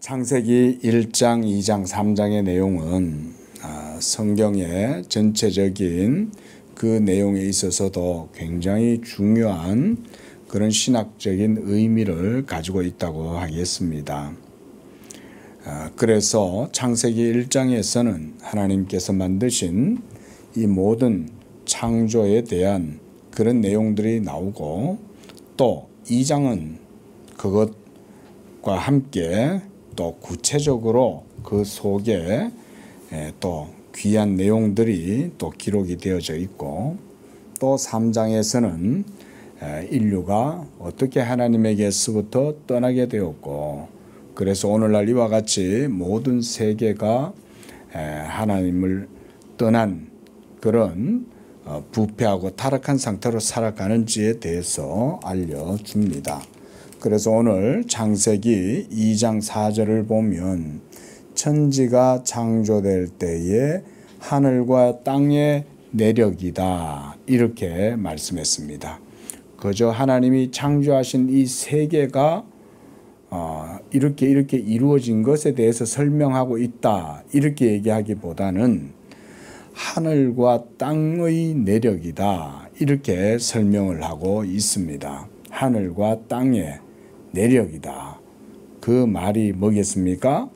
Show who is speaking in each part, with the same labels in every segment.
Speaker 1: 창세기 1장, 2장, 3장의 내용은 성경의 전체적인 그 내용에 있어서도 굉장히 중요한 그런 신학적인 의미를 가지고 있다고 하겠습니다. 그래서 창세기 1장에서는 하나님께서 만드신 이 모든 창조에 대한 그런 내용들이 나오고, 또 2장은 그것과 함께 또 구체적으로 그 속에 또 귀한 내용들이 또 기록이 되어져 있고, 또 3장에서는 인류가 어떻게 하나님에게서부터 떠나게 되었고, 그래서 오늘날 이와 같이 모든 세계가 하나님을 떠난 그런 부패하고 타락한 상태로 살아가는지에 대해서 알려줍니다. 그래서 오늘 창세기 2장 4절을 보면 천지가 창조될 때에 하늘과 땅의 내력이다, 이렇게 말씀했습니다. 그저 하나님이 창조하신 이 세계가 이렇게 이루어진 것에 대해서 설명하고 있다, 이렇게 얘기하기보다는 하늘과 땅의 내력이다, 이렇게 설명을 하고 있습니다. 하늘과 땅의 내력이다. 그 말이 뭐겠습니까?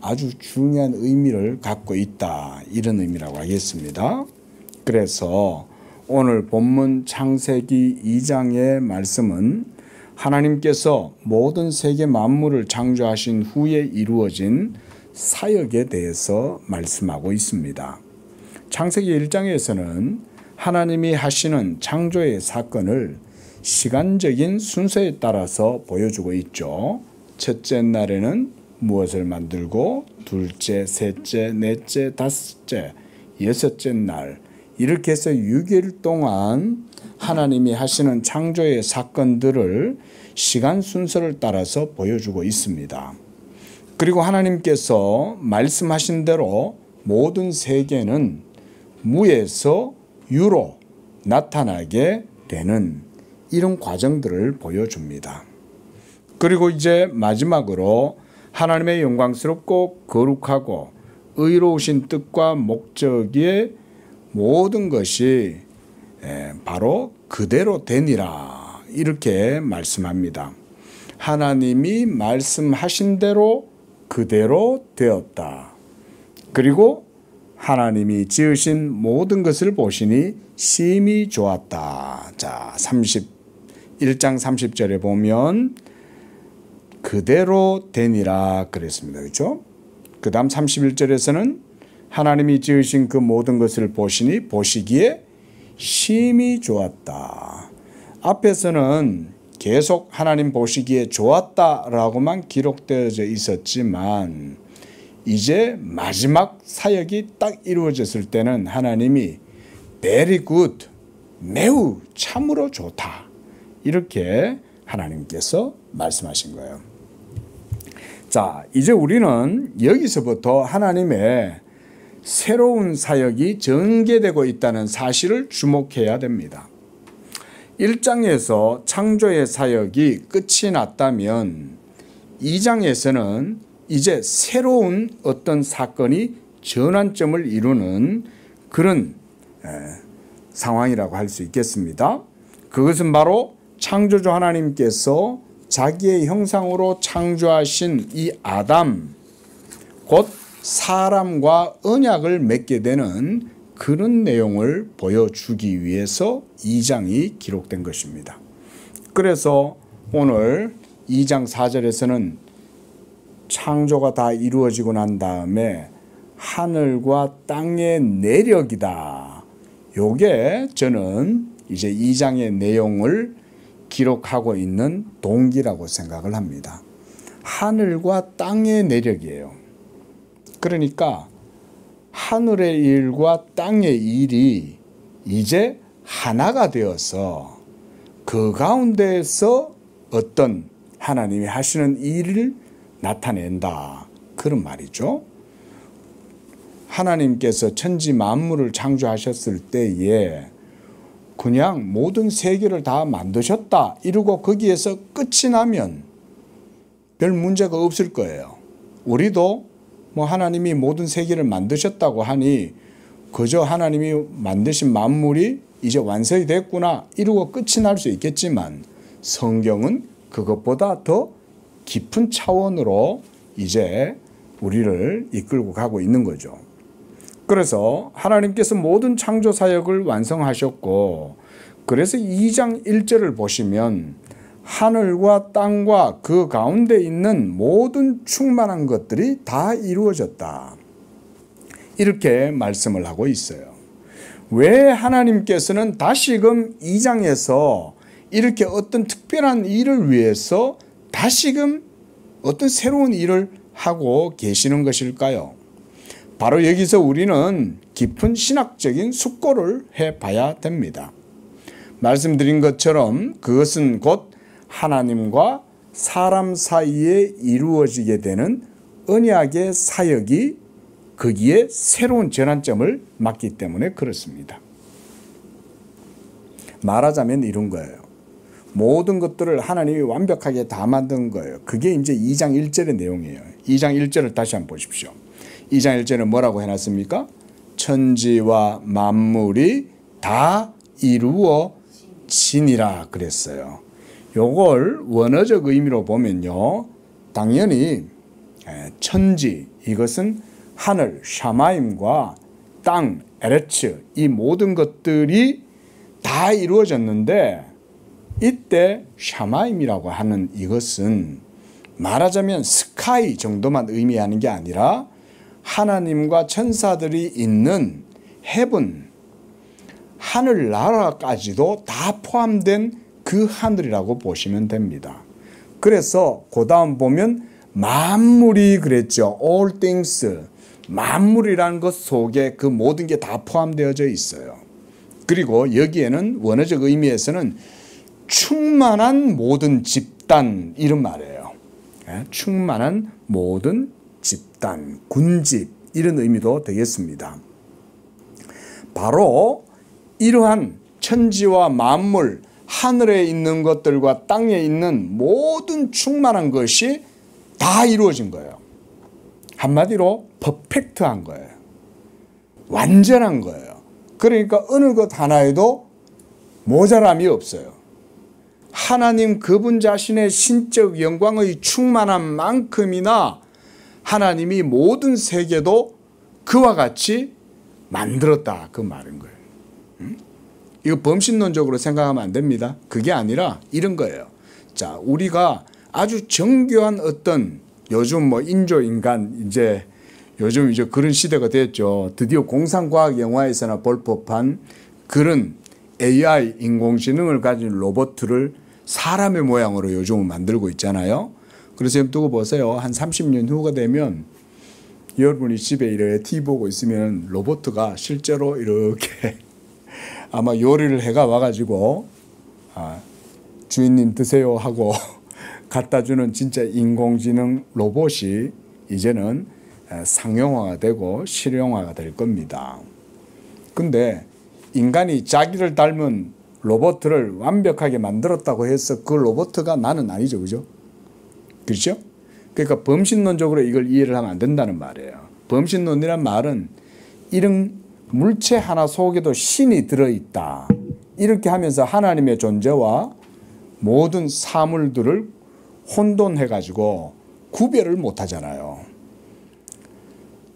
Speaker 1: 아주 중요한 의미를 갖고 있다, 이런 의미라고 하겠습니다. 그래서 오늘 본문 창세기 2장의 말씀은 하나님께서 모든 세계 만물을 창조하신 후에 이루어진 사역에 대해서 말씀하고 있습니다. 창세기 1장에서는 하나님이 하시는 창조의 사건을 시간적인 순서에 따라서 보여주고 있죠. 첫째 날에는 무엇을 만들고, 둘째, 셋째, 넷째, 다섯째, 여섯째 날, 이렇게 해서 6일 동안 하나님이 하시는 창조의 사건들을 시간 순서를 따라서 보여주고 있습니다. 그리고 하나님께서 말씀하신 대로 모든 세계는 무에서 유로 나타나게 되는 이런 과정들을 보여줍니다. 그리고 이제 마지막으로 하나님의 영광스럽고 거룩하고 의로우신 뜻과 목적의 모든 것이 바로 그대로 되니라, 이렇게 말씀합니다. 하나님이 말씀하신 대로 그대로 되었다. 그리고 하나님이 지으신 모든 것을 보시니 심히 좋았다. 자, 1장 30절에 보면 그대로 되니라 그랬습니다. 그렇죠? 그 다음 31절에서는 하나님이 지으신 그 모든 것을 보시니 보시기에 심히 좋았다. 앞에서는 계속 하나님 보시기에 좋았다라고만 기록되어져 있었지만, 이제 마지막 사역이 딱 이루어졌을 때는 하나님이 very good, 매우 참으로 좋다, 이렇게 하나님께서 말씀하신 거예요. 자, 이제 우리는 여기서부터 하나님의 새로운 사역이 전개되고 있다는 사실을 주목해야 됩니다. 1장에서 창조의 사역이 끝이 났다면 2장에서는 이제 새로운 어떤 사건이 전환점을 이루는 그런 상황이라고 할 수 있겠습니다. 그것은 바로 창조주 하나님께서 자기의 형상으로 창조하신 이 아담, 곧 사람과 언약을 맺게 되는 그런 내용을 보여주기 위해서 2장이 기록된 것입니다. 그래서 오늘 2장 4절에서는 창조가 다 이루어지고 난 다음에 하늘과 땅의 내력이다, 요게 저는 이제 2장의 내용을 기록하고 있는 동기라고 생각을 합니다. 하늘과 땅의 내력이에요. 그러니까 하늘의 일과 땅의 일이 이제 하나가 되어서 그 가운데에서 어떤 하나님이 하시는 일을 나타낸다, 그런 말이죠. 하나님께서 천지 만물을 창조하셨을 때에 그냥 모든 세계를 다 만드셨다 이러고 거기에서 끝이 나면 별 문제가 없을 거예요. 우리도 뭐 하나님이 모든 세계를 만드셨다고 하니 그저 하나님이 만드신 만물이 이제 완성이 됐구나 이러고 끝이 날 수 있겠지만 성경은 그것보다 더 깊은 차원으로 이제 우리를 이끌고 가고 있는 거죠. 그래서 하나님께서 모든 창조 사역을 완성하셨고, 그래서 2장 1절을 보시면 하늘과 땅과 그 가운데 있는 모든 충만한 것들이 다 이루어졌다, 이렇게 말씀을 하고 있어요. 왜 하나님께서는 다시금 2장에서 이렇게 어떤 특별한 일을 위해서 다시금 어떤 새로운 일을 하고 계시는 것일까요? 바로 여기서 우리는 깊은 신학적인 숙고를 해봐야 됩니다. 말씀드린 것처럼 그것은 곧 하나님과 사람 사이에 이루어지게 되는 언약의 사역이 거기에 새로운 전환점을 맞기 때문에 그렇습니다. 말하자면 이런 거예요. 모든 것들을 하나님이 완벽하게 다 만든 거예요. 그게 이제 2장 1절의 내용이에요. 2장 1절을 다시 한번 보십시오. 2장 1절은 뭐라고 해놨습니까? 천지와 만물이 다 이루어지니라 그랬어요. 요걸 원어적 의미로 보면요, 당연히 천지, 이것은 하늘, 샤마임과 땅, 에레츠, 이 모든 것들이 다 이루어졌는데, 이때 샤마임이라고 하는 이것은 말하자면 스카이 정도만 의미하는 게 아니라 하나님과 천사들이 있는 헤븐, 하늘나라까지도 다 포함된 그 하늘이라고 보시면 됩니다. 그래서 그 다음 보면 만물이 그랬죠. All things, 만물이라는 것 속에 그 모든 게 다 포함되어져 있어요. 그리고 여기에는 원어적 의미에서는 충만한 모든 집단, 이런 말이에요. 충만한 모든 집단, 군집, 이런 의미도 되겠습니다. 바로 이러한 천지와 만물, 하늘에 있는 것들과 땅에 있는 모든 충만한 것이 다 이루어진 거예요. 한마디로 퍼펙트한 거예요. 완전한 거예요. 그러니까 어느 것 하나에도 모자람이 없어요. 하나님 그분 자신의 신적 영광의 충만한 만큼이나 하나님이 모든 세계도 그와 같이 만들었다, 그 말인 거예요. 이거 범신론적으로 생각하면 안 됩니다. 그게 아니라 이런 거예요. 자, 우리가 아주 정교한 어떤 요즘 뭐 인조인간, 이제 요즘 이제 그런 시대가 됐죠. 드디어 공상과학 영화에서나 볼 법한 그런 AI, 인공지능을 가진 로봇을 사람의 모양으로 요즘은 만들고 있잖아요. 그래서 두고 보세요. 한 30년 후가 되면 여러분이 집에 이렇게 TV 보고 있으면 로봇가 실제로 이렇게 아마 요리를 해가 와가지고 주인님 드세요 하고 갖다 주는 진짜 인공지능 로봇이 이제는 상용화가 되고 실용화가 될 겁니다. 근데 인간이 자기를 닮은 로봇을 완벽하게 만들었다고 해서 그 로봇가 나는 아니죠. 그죠? 그렇죠? 그러니까 범신론적으로 이걸 이해를 하면 안 된다는 말이에요. 범신론이란 말은 이런 물체 하나 속에도 신이 들어있다, 이렇게 하면서 하나님의 존재와 모든 사물들을 혼돈해가지고 구별을 못하잖아요.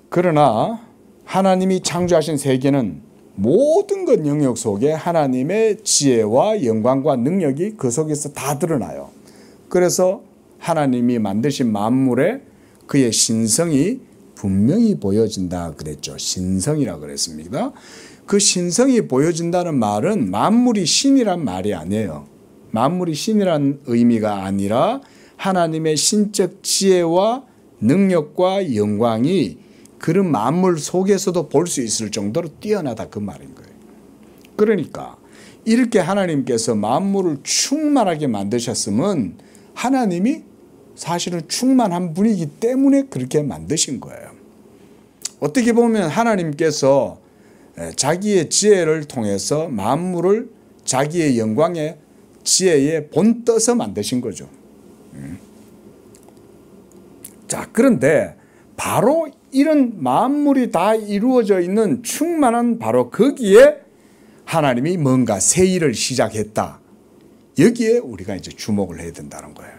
Speaker 1: 그러나 하나님이 창조하신 세계는 모든 것 영역 속에 하나님의 지혜와 영광과 능력이 그 속에서 다 드러나요. 그래서 하나님이 만드신 만물에 그의 신성이 분명히 보여진다 그랬죠. 신성이라고 그랬습니다. 그 신성이 보여진다는 말은 만물이 신이란 말이 아니에요. 만물이 신이란 의미가 아니라 하나님의 신적 지혜와 능력과 영광이 그런 만물 속에서도 볼 수 있을 정도로 뛰어나다, 그 말인 거예요. 그러니까 이렇게 하나님께서 만물을 충만하게 만드셨으면 하나님이 사실은 충만한 분이기 때문에 그렇게 만드신 거예요. 어떻게 보면 하나님께서 자기의 지혜를 통해서 만물을 자기의 영광의 지혜에 본떠서 만드신 거죠. 자, 그런데 바로 이런 만물이 다 이루어져 있는 충만한 바로 거기에 하나님이 뭔가 새 일을 시작했다. 여기에 우리가 이제 주목을 해야 된다는 거예요.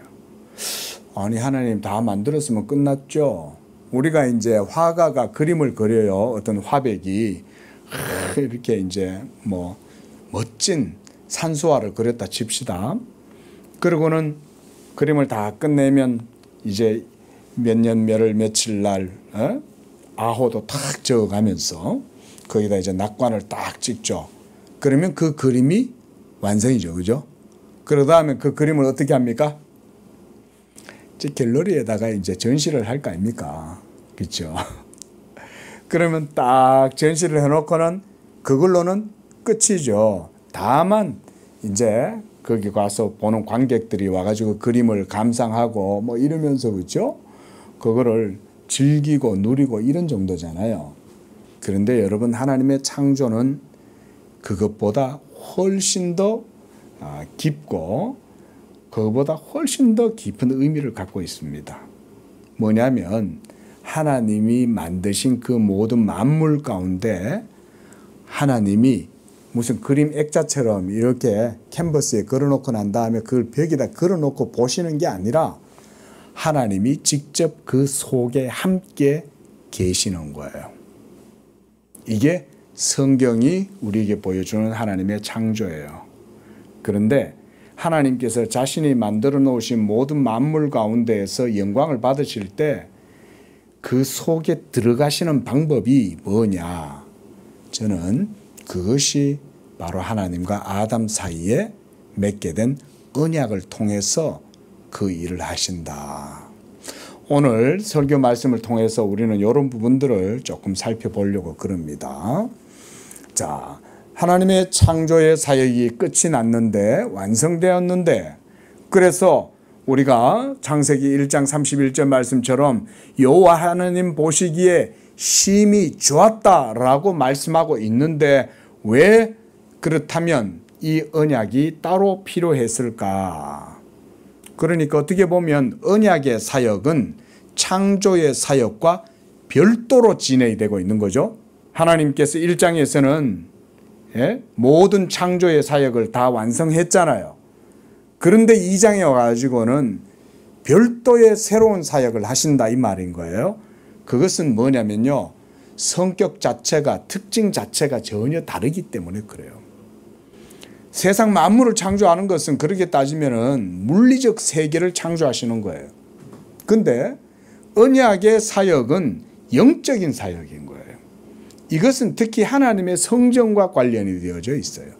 Speaker 1: 아니, 하나님 다 만들었으면 끝났죠. 우리가 이제 화가가 그림을 그려요. 어떤 화백이 이렇게 이제 뭐 멋진 산수화를 그렸다 칩시다. 그러고는 그림을 다 끝내면 이제 몇 년 몇월 며칠 날 아호도 탁 적어가면서 거기다 이제 낙관을 딱 찍죠. 그러면 그 그림이 완성이죠, 그죠? 그러다 하면 그 그림을 어떻게 합니까? 이제 갤러리에다가 이제 전시를 할 거 아닙니까? 그렇죠? 그러면 딱 전시를 해놓고는 그걸로는 끝이죠. 다만 이제 거기 가서 보는 관객들이 와가지고 그림을 감상하고 뭐 이러면서 그렇죠? 그거를 즐기고 누리고 이런 정도잖아요. 그런데 여러분, 하나님의 창조는 그것보다 훨씬 더 깊고 그것보다 훨씬 더 깊은 의미를 갖고 있습니다. 뭐냐면 하나님이 만드신 그 모든 만물 가운데 하나님이 무슨 그림 액자처럼 이렇게 캔버스에 걸어놓고 난 다음에 그걸 벽에다 걸어놓고 보시는 게 아니라 하나님이 직접 그 속에 함께 계시는 거예요. 이게 성경이 우리에게 보여주는 하나님의 창조예요. 그런데 하나님께서 자신이 만들어 놓으신 모든 만물 가운데에서 영광을 받으실 때 그 속에 들어가시는 방법이 뭐냐? 저는 그것이 바로 하나님과 아담 사이에 맺게 된 언약을 통해서 그 일을 하신다. 오늘 설교 말씀을 통해서 우리는 이런 부분들을 조금 살펴보려고 그럽니다. 자, 하나님의 창조의 사역이 끝이 났는데, 완성되었는데, 그래서 우리가 창세기 1장 31절 말씀처럼 여호와 하나님 보시기에 심히 좋았다라고 말씀하고 있는데 왜 그렇다면 이 언약이 따로 필요했을까? 그러니까 어떻게 보면 언약의 사역은 창조의 사역과 별도로 진행이 되고 있는 거죠. 하나님께서 1장에서는 모든 창조의 사역을 다 완성했잖아요. 그런데 2장에 와가지고는 별도의 새로운 사역을 하신다 이 말인 거예요. 그것은 뭐냐면요, 성격 자체가, 특징 자체가 전혀 다르기 때문에 그래요. 세상 만물을 창조하는 것은 그렇게 따지면은 물리적 세계를 창조하시는 거예요. 근데 언약의 사역은 영적인 사역인 거예요. 이것은 특히 하나님의 성전과 관련이 되어져 있어요.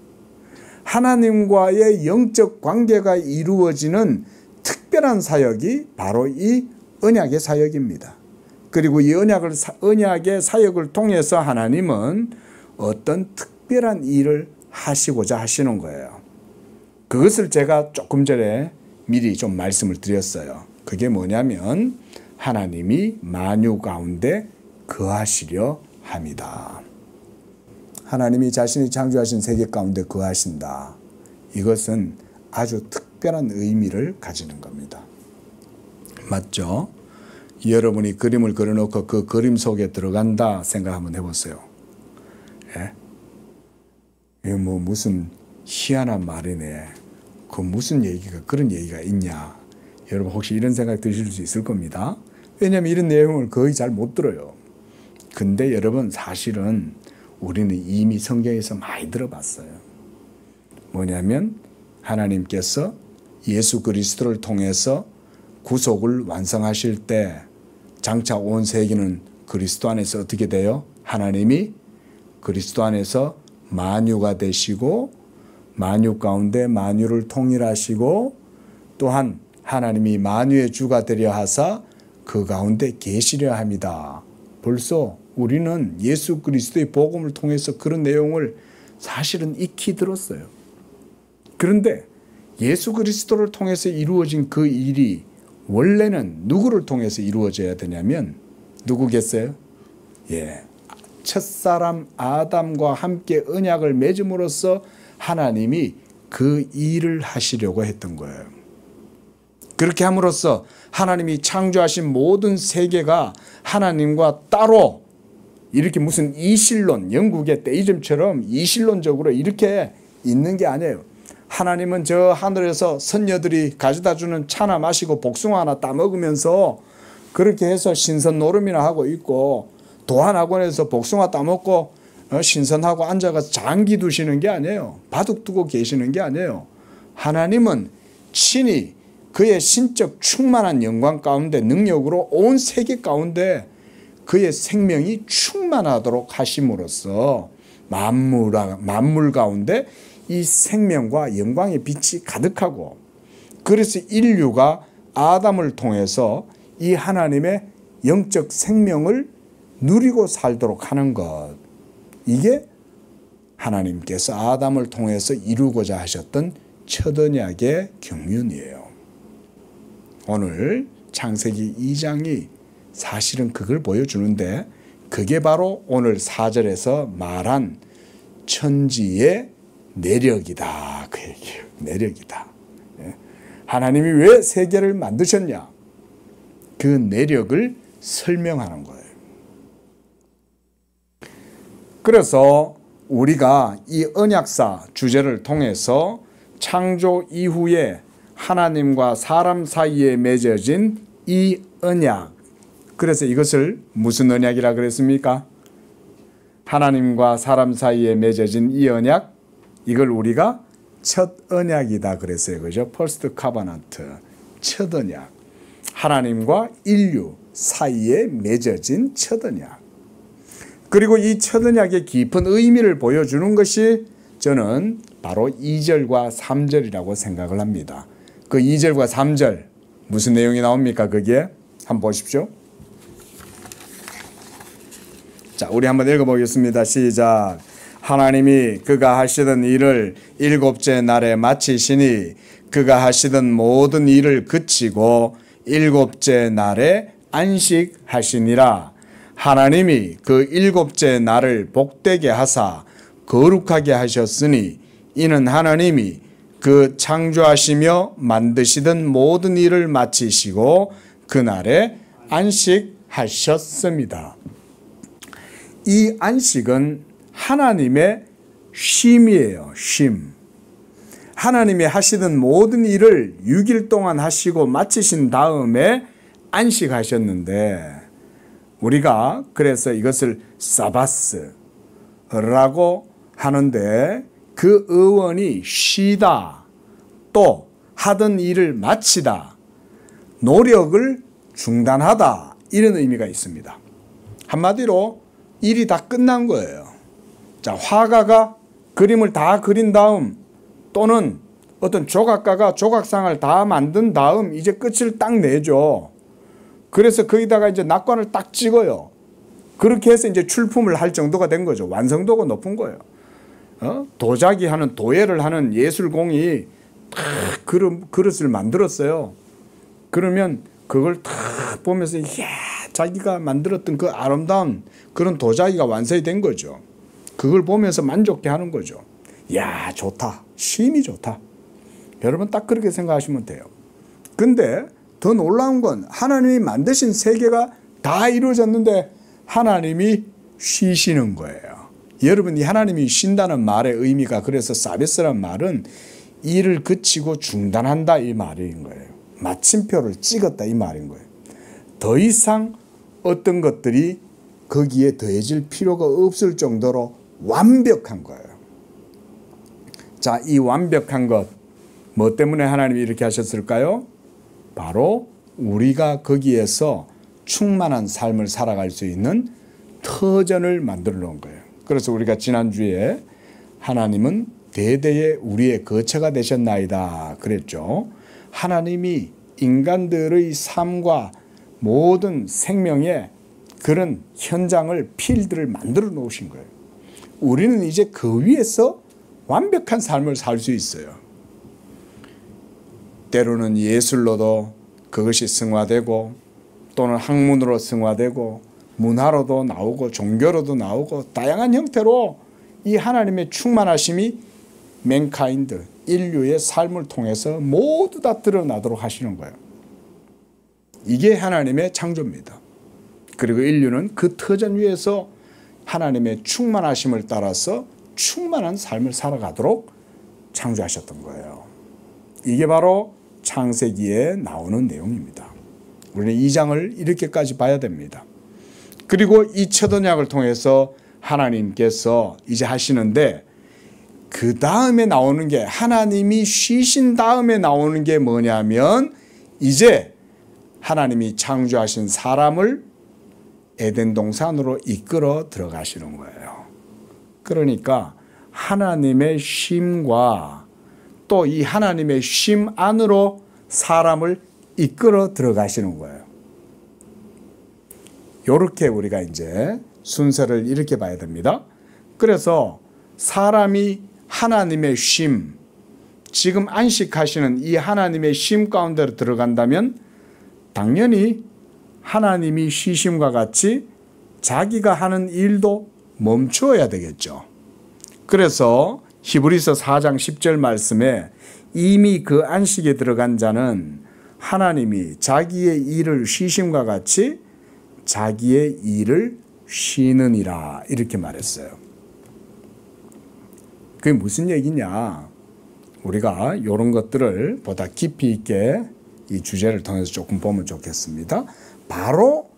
Speaker 1: 하나님과의 영적 관계가 이루어지는 특별한 사역이 바로 이 언약의 사역입니다. 그리고 이 언약의 사역을 통해서 하나님은 어떤 특별한 일을 하시고자 하시는 거예요. 그것을 제가 조금 전에 미리 좀 말씀을 드렸어요. 그게 뭐냐면 하나님이 만유 가운데 거하시려 합니다. 하나님이 자신이 창조하신 세계 가운데 거하신다. 이것은 아주 특별한 의미를 가지는 겁니다. 맞죠? 여러분이 그림을 그려놓고 그 그림 속에 들어간다 생각 한번 해보세요. 예? 이거 뭐 무슨 희한한 말이네. 그 무슨 얘기가, 그런 얘기가 있냐. 여러분 혹시 이런 생각 드실 수 있을 겁니다. 왜냐하면 이런 내용을 거의 잘 못 들어요. 근데 여러분, 사실은 우리는 이미 성경에서 많이 들어봤어요. 뭐냐면 하나님께서 예수 그리스도를 통해서 구속을 완성하실 때 장차 온 세계는 그리스도 안에서 어떻게 돼요? 하나님이 그리스도 안에서 만유가 되시고 만유 가운데 만유를 통일하시고 또한 하나님이 만유의 주가 되려 하사 그 가운데 계시려 합니다. 벌써 우리는 예수 그리스도의 복음을 통해서 그런 내용을 사실은 익히 들었어요. 그런데 예수 그리스도를 통해서 이루어진 그 일이 원래는 누구를 통해서 이루어져야 되냐면 누구겠어요? 예, 첫사람 아담과 함께 언약을 맺음으로써 하나님이 그 일을 하시려고 했던 거예요. 그렇게 함으로써 하나님이 창조하신 모든 세계가 하나님과 따로 이렇게 무슨 이실론, 영국의 데이즘처럼 이실론적으로 이렇게 있는 게 아니에요. 하나님은 저 하늘에서 선녀들이 가져다 주는 차나 마시고 복숭아 하나 따먹으면서 그렇게 해서 신선 노름이나 하고 있고, 도안학원에서 복숭아 따먹고 신선하고 앉아서 장기 두시는 게 아니에요. 바둑 두고 계시는 게 아니에요. 하나님은 친히 그의 신적 충만한 영광 가운데 능력으로 온 세계 가운데 그의 생명이 충만하도록 하심으로써 만물 가운데 이 생명과 영광의 빛이 가득하고, 그래서 인류가 아담을 통해서 이 하나님의 영적 생명을 누리고 살도록 하는 것, 이게 하나님께서 아담을 통해서 이루고자 하셨던 첫 언약의 경륜이에요. 오늘 창세기 2장이 사실은 그걸 보여주는데, 그게 바로 오늘 4절에서 말한 천지의 내력이다, 그 얘기예요. 내력이다. 하나님이 왜 세계를 만드셨냐, 그 내력을 설명하는 거예요. 그래서 우리가 이 언약사 주제를 통해서 창조 이후에 하나님과 사람 사이에 맺어진 이 언약, 그래서 이것을 무슨 언약이라 그랬습니까? 하나님과 사람 사이에 맺어진 이 언약, 이걸 우리가 첫 언약이다 그랬어요. 그죠? 퍼스트 카바넌트, 첫 언약. 하나님과 인류 사이에 맺어진 첫 언약. 그리고 이 첫 언약의 깊은 의미를 보여주는 것이 저는 바로 2절과 3절이라고 생각을 합니다. 그 2절과 3절 무슨 내용이 나옵니까? 거기에 한번 보십시오. 자, 우리 한번 읽어보겠습니다. 시작. 하나님이 그가 하시던 일을 일곱째 날에 마치시니 그가 하시던 모든 일을 그치고 일곱째 날에 안식하시니라. 하나님이 그 일곱째 날을 복되게 하사 거룩하게 하셨으니 이는 하나님이 그 창조하시며 만드시던 모든 일을 마치시고 그날에 안식하셨습니다. 이 안식은 하나님의 쉼이에요. 쉼. 하나님이 하시던 모든 일을 6일 동안 하시고 마치신 다음에 안식하셨는데, 우리가 그래서 이것을 사바스라고 하는데, 그 어원이 쉬다, 또 하던 일을 마치다, 노력을 중단하다, 이런 의미가 있습니다. 한마디로 일이 다 끝난 거예요. 자, 화가가 그림을 다 그린 다음, 또는 어떤 조각가가 조각상을 다 만든 다음 이제 끝을 딱 내죠. 그래서 거기다가 이제 낙관을 딱 찍어요. 그렇게 해서 이제 출품을 할 정도가 된 거죠. 완성도가 높은 거예요. 도자기 하는, 도예를 하는 예술공이 딱 그릇을 만들었어요. 그러면 그걸 딱 보면서 이야, 자기가 만들었던 그 아름다운 그런 도자기가 완성이 된 거죠. 그걸 보면서 만족해 하는 거죠. 야, 좋다. 쉼이 좋다. 여러분 딱 그렇게 생각하시면 돼요. 근데 더 놀라운 건 하나님이 만드신 세계가 다 이루어졌는데 하나님이 쉬시는 거예요. 여러분, 이 하나님이 쉰다는 말의 의미가, 그래서 사베스란 말은 일을 그치고 중단한다 이 말인 거예요. 마침표를 찍었다 이 말인 거예요. 더 이상 어떤 것들이 거기에 더해질 필요가 없을 정도로 완벽한 거예요. 자, 이 완벽한 것, 뭐 때문에 하나님이 이렇게 하셨을까요? 바로 우리가 거기에서 충만한 삶을 살아갈 수 있는 터전을 만들어 놓은 거예요. 그래서 우리가 지난주에 하나님은 대대에 우리의 거처가 되셨나이다 그랬죠. 하나님이 인간들의 삶과 모든 생명의 그런 현장을, 필드를 만들어 놓으신 거예요. 우리는 이제 그 위에서 완벽한 삶을 살 수 있어요. 때로는 예술로도 그것이 승화되고, 또는 학문으로 승화되고, 문화로도 나오고, 종교로도 나오고, 다양한 형태로 이 하나님의 충만하심이 맨카인드, 인류의 삶을 통해서 모두 다 드러나도록 하시는 거예요. 이게 하나님의 창조입니다. 그리고 인류는 그 터전 위에서 하나님의 충만하심을 따라서 충만한 삶을 살아가도록 창조하셨던 거예요. 이게 바로 창세기에 나오는 내용입니다. 우리는 이 장을 이렇게까지 봐야 됩니다. 그리고 이 첫 언약을 통해서 하나님께서 이제 하시는데, 그 다음에 나오는 게, 하나님이 쉬신 다음에 나오는 게 뭐냐면, 이제 하나님이 창조하신 사람을 에덴 동산으로 이끌어 들어가시는 거예요. 그러니까 하나님의 쉼과 또 이 하나님의 쉼 안으로 사람을 이끌어 들어가시는 거예요. 이렇게 우리가 이제 순서를 이렇게 봐야 됩니다. 그래서 사람이 하나님의 쉼, 지금 안식하시는 이 하나님의 쉼 가운데로 들어간다면 당연히 하나님이 쉬심과 같이 자기가 하는 일도 멈추어야 되겠죠. 그래서 히브리서 4장 10절 말씀에 이미 그 안식에 들어간 자는 하나님이 자기의 일을 쉬심과 같이 자기의 일을 쉬느니라, 이렇게 말했어요. 그게 무슨 얘기냐? 우리가 이런 것들을 보다 깊이 있게 이 주제를 통해서 조금 보면 좋겠습니다. 바로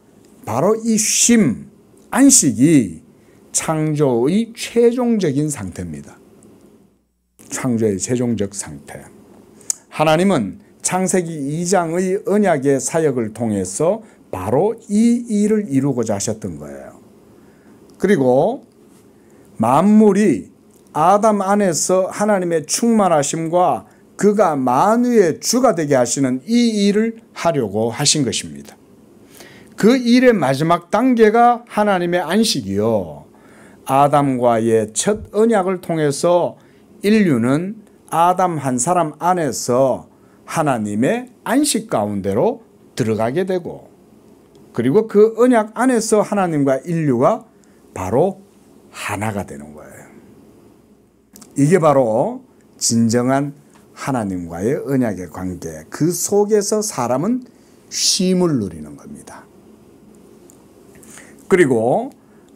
Speaker 1: 이 쉼, 안식이 창조의 최종적인 상태입니다. 창조의 최종적 상태. 하나님은 창세기 2장의 언약의 사역을 통해서 바로 이 일을 이루고자 하셨던 거예요. 그리고 만물이 아담 안에서 하나님의 충만하심과 그가 만유의 주가 되게 하시는 이 일을 하려고 하신 것입니다. 그 일의 마지막 단계가 하나님의 안식이요, 아담과의 첫 언약을 통해서 인류는 아담 한 사람 안에서 하나님의 안식 가운데로 들어가게 되고, 그리고 그 언약 안에서 하나님과 인류가 바로 하나가 되는 거예요. 이게 바로 진정한 하나님과의 언약의 관계, 그 속에서 사람은 쉼을 누리는 겁니다. 그리고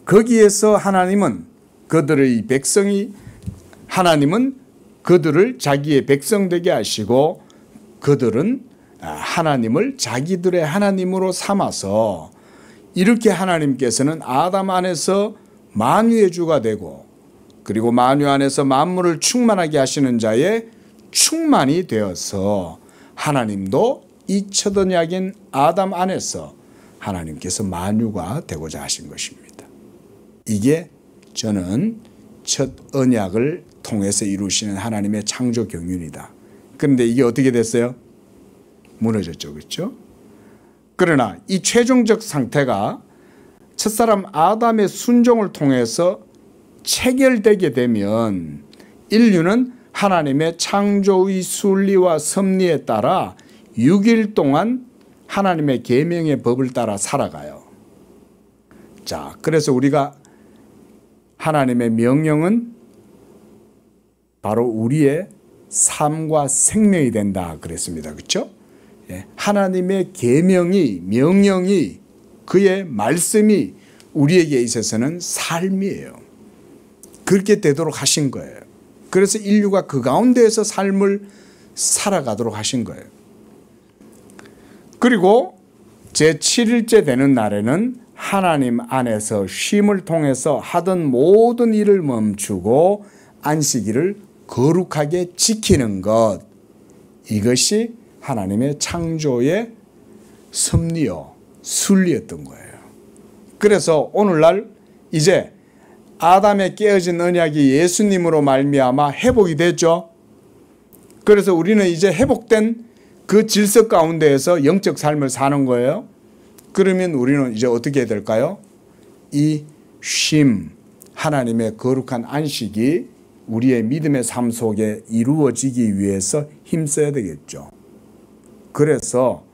Speaker 1: 거기에서 하나님은 그들을 자기의 백성 되게 하시고, 그들은 하나님을 자기들의 하나님으로 삼아서, 이렇게 하나님께서는 아담 안에서 만유의 주가 되고, 그리고 만유 안에서 만물을 충만하게 하시는 자의 충만이 되어서 하나님도 이 첫 언약인 아담 안에서 하나님께서 만유가 되고자 하신 것입니다. 이게 저는 첫 언약을 통해서 이루시는 하나님의 창조 경륜이다. 그런데 이게 어떻게 됐어요? 무너졌죠, 그렇죠? 그러나 이 최종적 상태가 첫사람 아담의 순종을 통해서 체결되게 되면 인류는 하나님의 창조의 순리와 섭리에 따라 6일 동안 하나님의 계명의 법을 따라 살아가요. 자, 그래서 우리가 하나님의 명령은 바로 우리의 삶과 생명이 된다 그랬습니다. 그렇죠? 하나님의 계명이, 명령이, 그의 말씀이 우리에게 있어서는 삶이에요. 그렇게 되도록 하신 거예요. 그래서 인류가 그 가운데에서 삶을 살아가도록 하신 거예요. 그리고 제7일째 되는 날에는 하나님 안에서 쉼을 통해서 하던 모든 일을 멈추고 안식일을 거룩하게 지키는 것, 이것이 하나님의 창조의 섭리요, 순리였던 거예요. 그래서 오늘날 이제 아담의 깨어진 언약이 예수님으로 말미암아 회복이 됐죠. 그래서 우리는 이제 회복된 그 질서 가운데에서 영적 삶을 사는 거예요. 그러면 우리는 이제 어떻게 해야 될까요? 이 쉼, 하나님의 거룩한 안식이 우리의 믿음의 삶 속에 이루어지기 위해서 힘써야 되겠죠. 그래서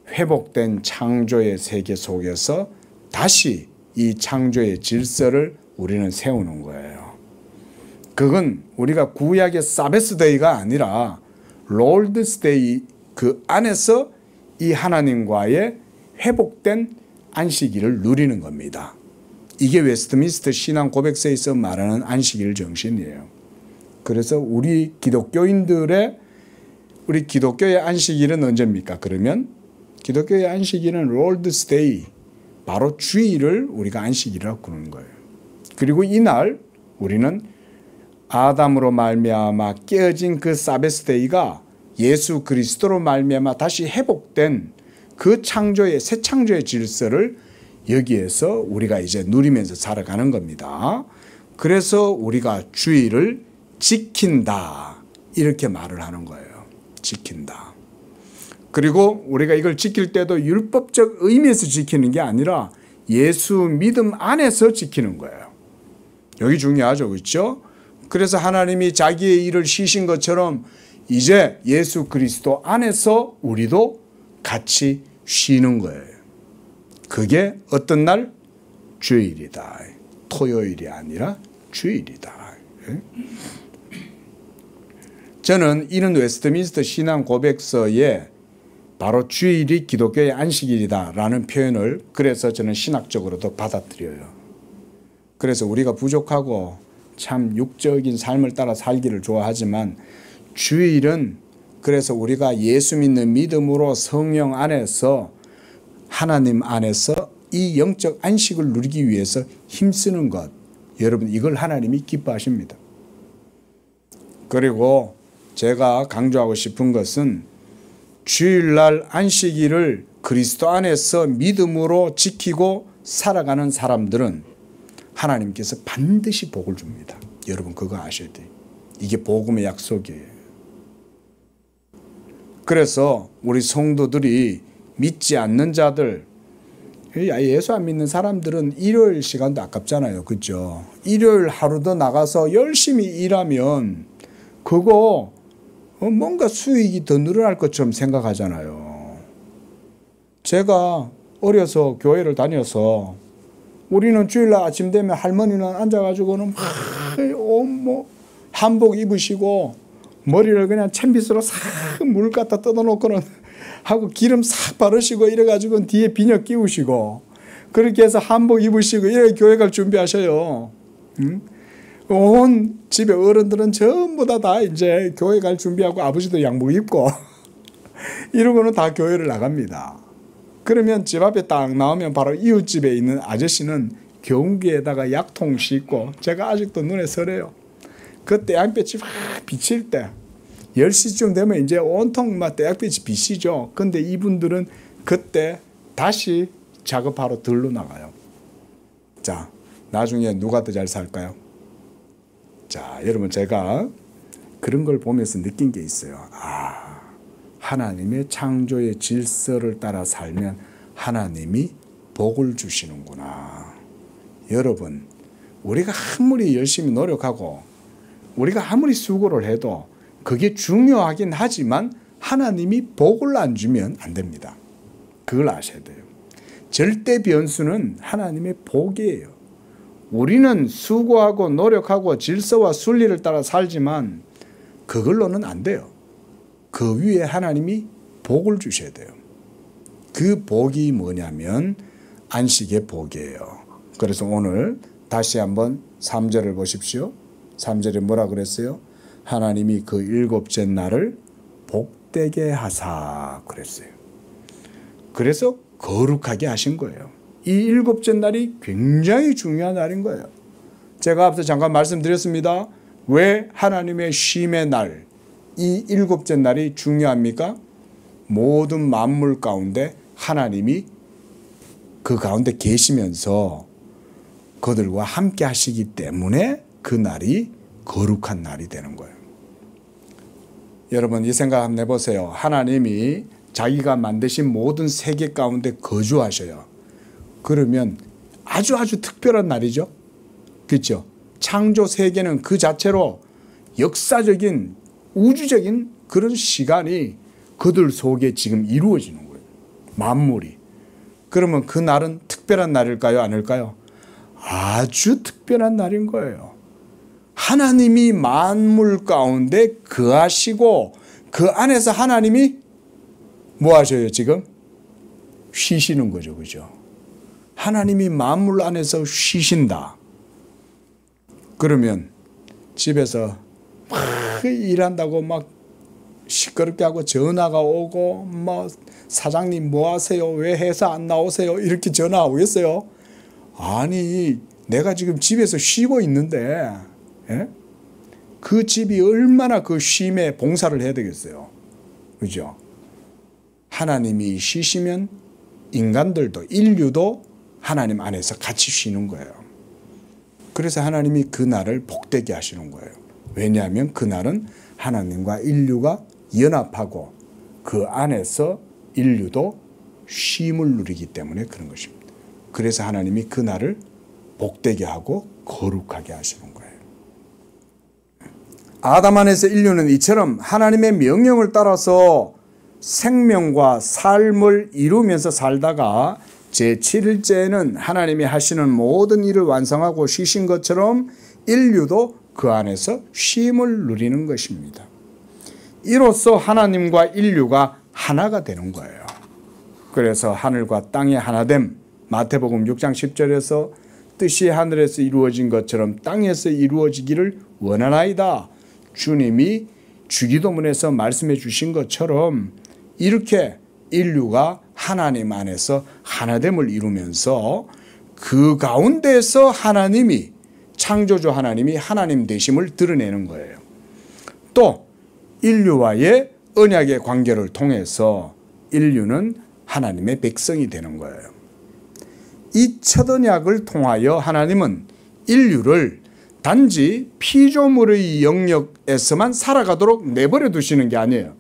Speaker 1: 회복된 창조의 세계 속에서 다시 이 창조의 질서를 우리는 세우는 거예요. 그건 우리가 구약의 사베스데이가 아니라 롤드스데이, 그 안에서 이 하나님과의 회복된 안식일을 누리는 겁니다. 이게 웨스트민스터 신앙 고백서에서 말하는 안식일 정신이에요. 그래서 우리 기독교의 안식일은 언제입니까? 그러면 기독교의 안식일은 롤드스 데이, 바로 주일을 우리가 안식일이라고 부르는 거예요. 그리고 이날 우리는 아담으로 말미암아 깨어진 그 사베스 데이가 예수 그리스도로 말미암아 다시 회복된 그 새 창조의 질서를 여기에서 우리가 이제 누리면서 살아가는 겁니다. 그래서 우리가 주일을 지킨다, 이렇게 말을 하는 거예요. 지킨다. 그리고 우리가 이걸 지킬 때도 율법적 의미에서 지키는 게 아니라 예수 믿음 안에서 지키는 거예요. 여기 중요하죠, 그렇죠? 그래서 하나님이 자기의 일을 쉬신 것처럼 이제 예수 그리스도 안에서 우리도 같이 쉬는 거예요. 그게 어떤 날? 주일이다. 토요일이 아니라 주일이다. 저는 이런 웨스트민스터 신앙 고백서에 바로 주일이 기독교의 안식일이다라는 표현을 그래서 저는 신학적으로도 받아들여요. 그래서 우리가 부족하고 참 육적인 삶을 따라 살기를 좋아하지만 주일은 그래서 우리가 예수 믿는 믿음으로 성령 안에서 하나님 안에서 이 영적 안식을 누리기 위해서 힘쓰는 것, 여러분 이걸 하나님이 기뻐하십니다. 그리고 제가 강조하고 싶은 것은 주일날 안식일을 그리스도 안에서 믿음으로 지키고 살아가는 사람들은 하나님께서 반드시 복을 줍니다. 여러분 그거 아셔야 돼요. 이게 복음의 약속이에요. 그래서 우리 성도들이 믿지 않는 자들, 예수 안 믿는 사람들은 일요일 시간도 아깝잖아요. 그렇죠? 일요일 하루도 나가서 열심히 일하면 그거 뭔가 수익이 더 늘어날 것처럼 생각하잖아요. 제가 어려서 교회를 다녀서 우리는 주일날 아침 되면 할머니는 앉아가지고는 한복 입으시고 머리를 그냥 챔빗으로 싹 물 갖다 뜯어놓고는 하고 기름 싹 바르시고 이래가지고 뒤에 비녀 끼우시고 그렇게 해서 한복 입으시고 이렇게 교회 갈 준비하셔요. 온 집에 어른들은 전부 다 이제 교회 갈 준비하고 아버지도 양복 입고 이러고는 다 교회를 나갑니다. 그러면 집 앞에 딱 나오면 바로 이웃집에 있는 아저씨는 경기에다가 약통 싣고 제가 아직도 눈에 서려요. 그때 양볕이 확 비칠 때 10시쯤 되면 이제 온통 막 대학빛이 비시죠. 근데 이분들은 그때 다시 작업하러 들러 나가요. 자, 나중에 누가 더 잘 살까요? 자, 여러분 제가 그런 걸 보면서 느낀 게 있어요. 하나님의 창조의 질서를 따라 살면 하나님이 복을 주시는구나. 여러분, 우리가 아무리 열심히 노력하고 우리가 아무리 수고를 해도 그게 중요하긴 하지만 하나님이 복을 안 주면 안 됩니다. 그걸 아셔야 돼요. 절대 변수는 하나님의 복이에요. 우리는 수고하고 노력하고 질서와 순리를 따라 살지만 그걸로는 안 돼요. 그 위에 하나님이 복을 주셔야 돼요. 그 복이 뭐냐면 안식의 복이에요. 그래서 오늘 다시 한번 3절을 보십시오. 3절에 뭐라 그랬어요? 하나님이 그 일곱째 날을 복되게 하사 그랬어요. 그래서 거룩하게 하신 거예요. 이 일곱째 날이 굉장히 중요한 날인 거예요. 제가 앞서 잠깐 말씀드렸습니다. 왜 하나님의 쉼의 날, 이 일곱째 날이 중요합니까? 모든 만물 가운데 하나님이 그 가운데 계시면서 그들과 함께 하시기 때문에 그 날이 거룩한 날이 되는 거예요. 여러분 이 생각 한번 해보세요. 하나님이 자기가 만드신 모든 세계 가운데 거주하셔요. 그러면 아주 특별한 날이죠. 그렇죠? 창조 세계는 그 자체로 역사적인 우주적인 그런 시간이 그들 속에 지금 이루어지는 거예요. 만물이. 그러면 그 날은 특별한 날일까요? 아닐까요? 아주 특별한 날인 거예요. 하나님이 만물 가운데 거하시고 그 안에서 하나님이 뭐 하셔요 지금? 쉬시는 거죠. 그죠? 하나님이 만물 안에서 쉬신다. 그러면 집에서 막 일한다고 막 시끄럽게 하고 전화가 오고 뭐 사장님 뭐 하세요? 왜 회사 안 나오세요? 이렇게 전화 오겠어요? 아니 내가 지금 집에서 쉬고 있는데 예? 그 집이 얼마나 그 쉼에 봉사를 해야 되겠어요. 그죠? 하나님이 쉬시면 인간들도 인류도 하나님 안에서 같이 쉬는 거예요. 그래서 하나님이 그 날을 복되게 하시는 거예요. 왜냐하면 그 날은 하나님과 인류가 연합하고 그 안에서 인류도 쉼을 누리기 때문에 그런 것입니다. 그래서 하나님이 그 날을 복되게 하고 거룩하게 하시는 거예요. 아담 안에서 인류는 이처럼 하나님의 명령을 따라서 생명과 삶을 이루면서 살다가 제7일째에는 하나님이 하시는 모든 일을 완성하고 쉬신 것처럼 인류도 그 안에서 쉼을 누리는 것입니다. 이로써 하나님과 인류가 하나가 되는 거예요. 그래서 하늘과 땅의 하나됨, 마태복음 6장 10절에서 뜻이 하늘에서 이루어진 것처럼 땅에서 이루어지기를 원하나이다. 주님이 주기도문에서 말씀해 주신 것처럼 이렇게 인류가 하나님 안에서 하나됨을 이루면서 그 가운데서 하나님이 창조주 하나님이 하나님 되심을 드러내는 거예요. 또 인류와의 언약의 관계를 통해서 인류는 하나님의 백성이 되는 거예요. 이 첫 언약을 통하여 하나님은 인류를 단지 피조물의 영역에서만 살아가도록 내버려 두시는 게 아니에요.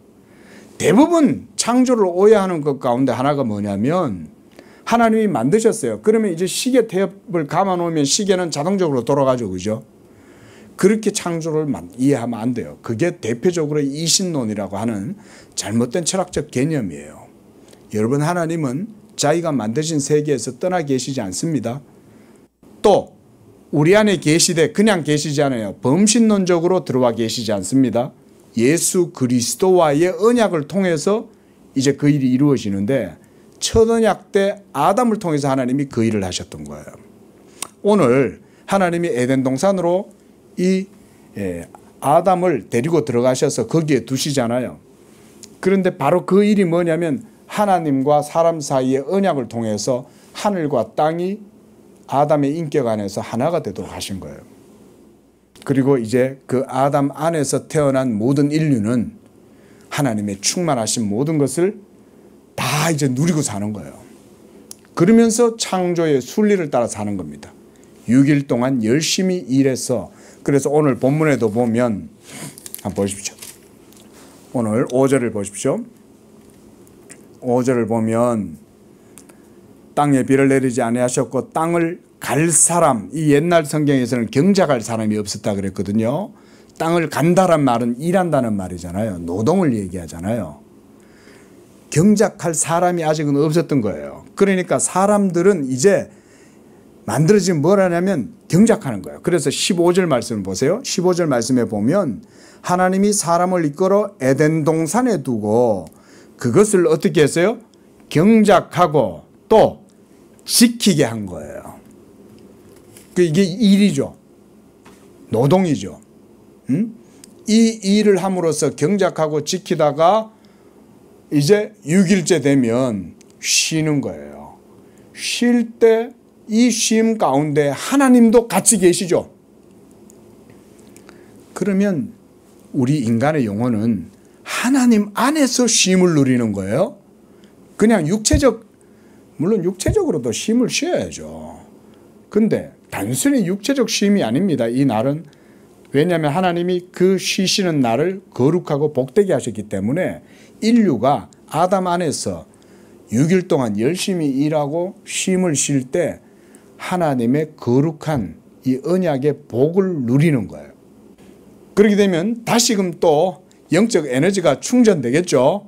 Speaker 1: 대부분 창조를 오해하는 것 가운데 하나가 뭐냐면 하나님이 만드셨어요. 그러면 이제 시계 탭을 감아놓으면 시계는 자동적으로 돌아가죠. 그죠? 그렇게 창조를 이해하면 안 돼요. 그게 대표적으로 이신론이라고 하는 잘못된 철학적 개념이에요. 여러분, 하나님은 자기가 만드신 세계에서 떠나 계시지 않습니다. 또 우리 안에 계시되 그냥 계시지 않아요. 범신론적으로 들어와 계시지 않습니다. 예수 그리스도와의 언약을 통해서 이제 그 일이 이루어지는데 첫 언약 때 아담을 통해서 하나님이 그 일을 하셨던 거예요. 오늘 하나님이 에덴 동산으로 이 아담을 데리고 들어가셔서 거기에 두시잖아요. 그런데 바로 그 일이 뭐냐면 하나님과 사람 사이의 언약을 통해서 하늘과 땅이 아담의 인격 안에서 하나가 되도록 하신 거예요. 그리고 이제 그 아담 안에서 태어난 모든 인류는 하나님의 충만하신 모든 것을 다 이제 누리고 사는 거예요. 그러면서 창조의 순리를 따라 사는 겁니다. 6일 동안 열심히 일해서, 그래서 오늘 본문에도 보면 한번 보십시오. 오늘 5절을 보십시오. 5절을 보면 땅에 비를 내리지 아니하셨고 땅을 갈 사람, 이 옛날 성경에서는 경작할 사람이 없었다 그랬거든요. 땅을 간다란 말은 일한다는 말이잖아요. 노동을 얘기하잖아요. 경작할 사람이 아직은 없었던 거예요. 그러니까 사람들은 이제 만들어진 뭘 하냐면 경작하는 거예요. 그래서 15절 말씀을 보세요. 15절 말씀에 보면 하나님이 사람을 이끌어 에덴 동산에 두고 그것을 어떻게 했어요? 경작하고 또 지키게 한 거예요. 이게 일이죠. 노동이죠. 이 일을 함으로써 경작하고 지키다가 이제 6일째 되면 쉬는 거예요. 쉴 때 이 쉼 가운데 하나님도 같이 계시죠. 그러면 우리 인간의 영혼은 하나님 안에서 쉼을 누리는 거예요. 그냥 물론 육체적으로도 쉼을 쉬어야죠. 근데 단순히 육체적 쉼이 아닙니다. 이 날은. 왜냐하면 하나님이 그 쉬시는 날을 거룩하고 복되게 하셨기 때문에 인류가 아담 안에서 6일 동안 열심히 일하고 쉼을 쉴 때 하나님의 거룩한 이 언약의 복을 누리는 거예요. 그렇게 되면 다시금 또 영적 에너지가 충전되겠죠.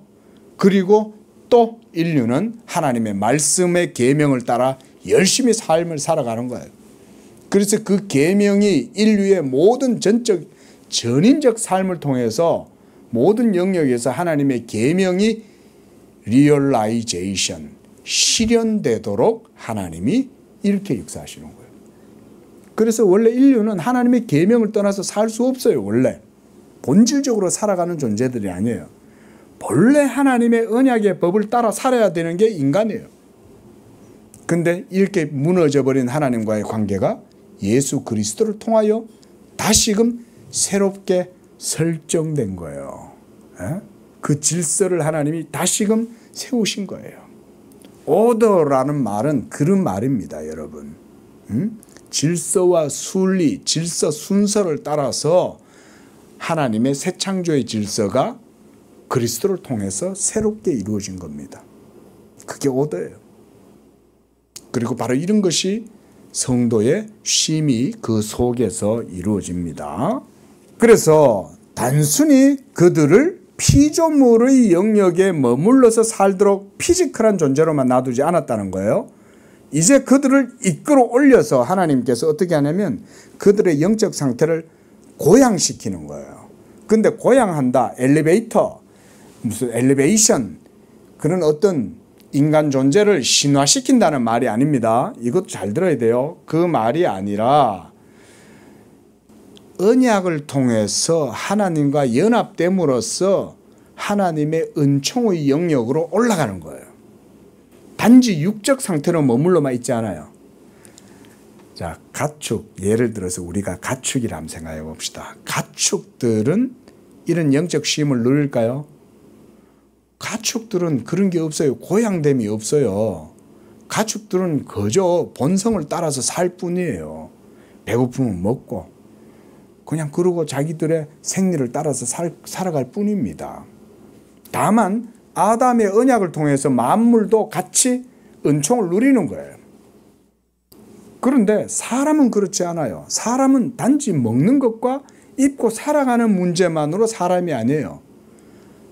Speaker 1: 그리고 또 인류는 하나님의 말씀의 계명을 따라 열심히 삶을 살아가는 거예요. 그래서 그 계명이 인류의 모든 전인적 삶을 통해서 모든 영역에서 하나님의 계명이 리얼라이제이션, 실현되도록 하나님이 이렇게 역사하시는 거예요. 그래서 원래 인류는 하나님의 계명을 떠나서 살 수 없어요. 원래 본질적으로 살아가는 존재들이 아니에요. 본래 하나님의 언약의 법을 따라 살아야 되는 게 인간이에요. 근데 이렇게 무너져버린 하나님과의 관계가 예수 그리스도를 통하여 다시금 새롭게 설정된 거예요. 그 질서를 하나님이 다시금 세우신 거예요. 오더라는 말은 그런 말입니다, 여러분. 질서와 순리, 질서 순서를 따라서 하나님의 새 창조의 질서가 그리스도를 통해서 새롭게 이루어진 겁니다. 그게 오더예요. 그리고 바로 이런 것이 성도의 쉼이 그 속에서 이루어집니다. 그래서 단순히 그들을 피조물의 영역에 머물러서 살도록 피지컬한 존재로만 놔두지 않았다는 거예요. 이제 그들을 이끌어 올려서 하나님께서 어떻게 하냐면 그들의 영적 상태를 고양시키는 거예요. 근데 고양한다, 엘리베이터, 무슨 엘리베이션, 그런 어떤 인간 존재를 신화시킨다는 말이 아닙니다. 이것도 잘 들어야 돼요. 그 말이 아니라 언약을 통해서 하나님과 연합됨으로써 하나님의 은총의 영역으로 올라가는 거예요. 단지 육적 상태로 머물러만 있지 않아요. 자, 가축, 예를 들어서 우리가 가축이라 한번 생각해 봅시다. 가축들은 이런 영적 쉼을 누릴까요? 가축들은 그런 게 없어요. 고양됨이 없어요. 가축들은 그저 본성을 따라서 살 뿐이에요. 배고프면 먹고 그냥 그러고 자기들의 생리를 따라서 살아갈 뿐입니다. 다만 아담의 언약을 통해서 만물도 같이 은총을 누리는 거예요. 그런데 사람은 그렇지 않아요. 사람은 단지 먹는 것과 입고 살아가는 문제만으로 사람이 아니에요.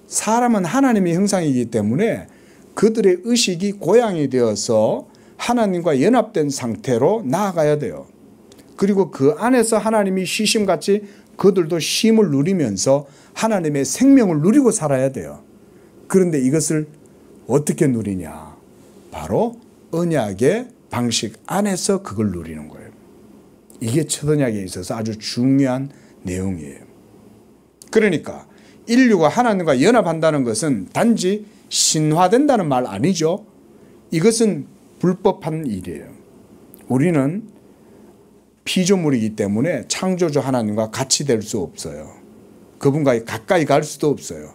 Speaker 1: 사람은 하나님의 형상이기 때문에 그들의 의식이 고양이 되어서 하나님과 연합된 상태로 나아가야 돼요. 그리고 그 안에서 하나님이 쉬심같이 그들도 쉼을 누리면서 하나님의 생명을 누리고 살아야 돼요. 그런데 이것을 어떻게 누리냐? 바로 언약의 방식 안에서 그걸 누리는 거예요. 이게 첫 언약에 있어서 아주 중요한 내용이에요. 그러니까 인류가 하나님과 연합한다는 것은 단지 신화된다는 말 아니죠. 이것은 불법한 일이에요. 우리는 피조물이기 때문에 창조주 하나님과 같이 될 수 없어요. 그분과 가까이 갈 수도 없어요.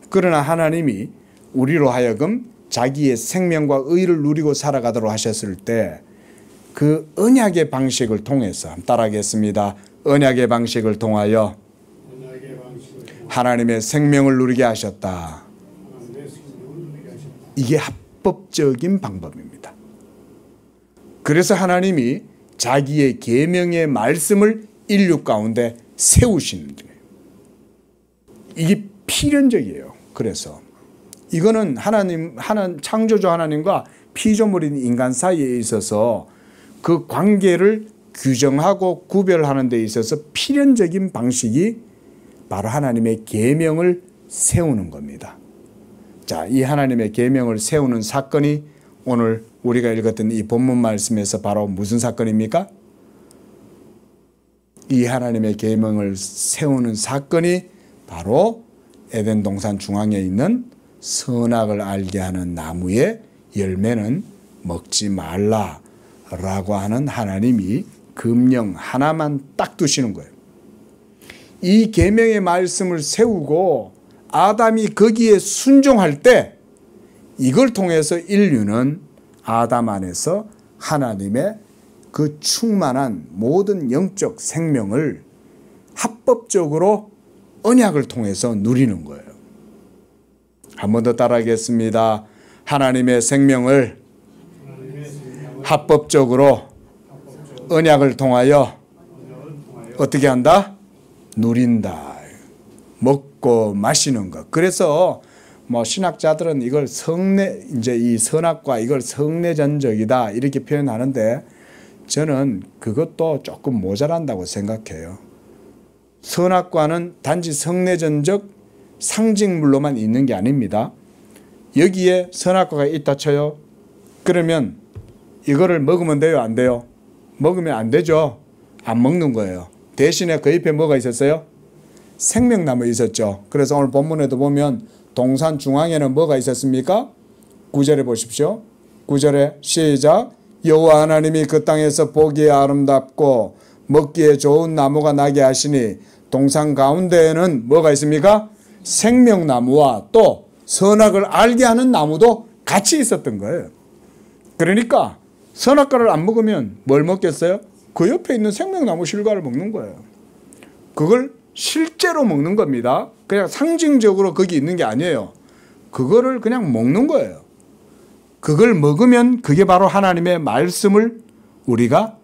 Speaker 1: 그러나 하나님이 우리로 하여금 자기의 생명과 의를 누리고 살아가도록 하셨을 때 그 언약의 방식을 통해서 따라하겠습니다. 언약의 방식을 통하여 하나님의 생명을 누리게 하셨다. 이게 합법적인 방법입니다. 그래서 하나님이 자기의 계명의 말씀을 인류 가운데 세우시는 거예요. 이게 필연적이에요. 그래서 이거는 창조주 하나님과 피조물인 인간 사이에 있어서 그 관계를 규정하고 구별하는 데 있어서 필연적인 방식이 바로 하나님의 계명을 세우는 겁니다. 자, 이 하나님의 계명을 세우는 사건이 오늘 우리가 읽었던 이 본문 말씀에서 바로 무슨 사건입니까? 이 하나님의 계명을 세우는 사건이 바로 에덴 동산 중앙에 있는 선악을 알게 하는 나무의 열매는 먹지 말라라고 하는 하나님이 금령 하나만 딱 두시는 거예요. 이 계명의 말씀을 세우고 아담이 거기에 순종할 때 이걸 통해서 인류는 아담 안에서 하나님의 그 충만한 모든 영적 생명을 합법적으로 언약을 통해서 누리는 거예요. 한 번 더 따라하겠습니다. 하나님의 생명을 합법적으로 언약을 통하여 어떻게 한다? 누린다. 먹고 마시는 것. 그래서 신학자들은 이걸 이제 이 선악과 이걸 성내전적이다 이렇게 표현하는데 저는 그것도 조금 모자란다고 생각해요. 선악과는 단지 성내전적 상징물로만 있는 게 아닙니다. 여기에 선악과가 있다 쳐요. 그러면 이거를 먹으면 돼요? 안 돼요? 먹으면 안 되죠. 안 먹는 거예요. 대신에 그 옆에 뭐가 있었어요? 생명나무 있었죠. 그래서 오늘 본문에도 보면 동산 중앙에는 뭐가 있었습니까? 9절에 보십시오. 9절에 시작. 여호와 하나님이 그 땅에서 보기에 아름답고 먹기에 좋은 나무가 나게 하시니 동산 가운데에는 뭐가 있습니까? 생명나무와 또 선악을 알게 하는 나무도 같이 있었던 거예요. 그러니까 선악과를 안 먹으면 뭘 먹겠어요? 그 옆에 있는 생명나무 실과를 먹는 거예요. 그걸 실제로 먹는 겁니다. 그냥 상징적으로 거기 있는 게 아니에요. 그거를 그냥 먹는 거예요. 그걸 먹으면 그게 바로 하나님의 말씀을 우리가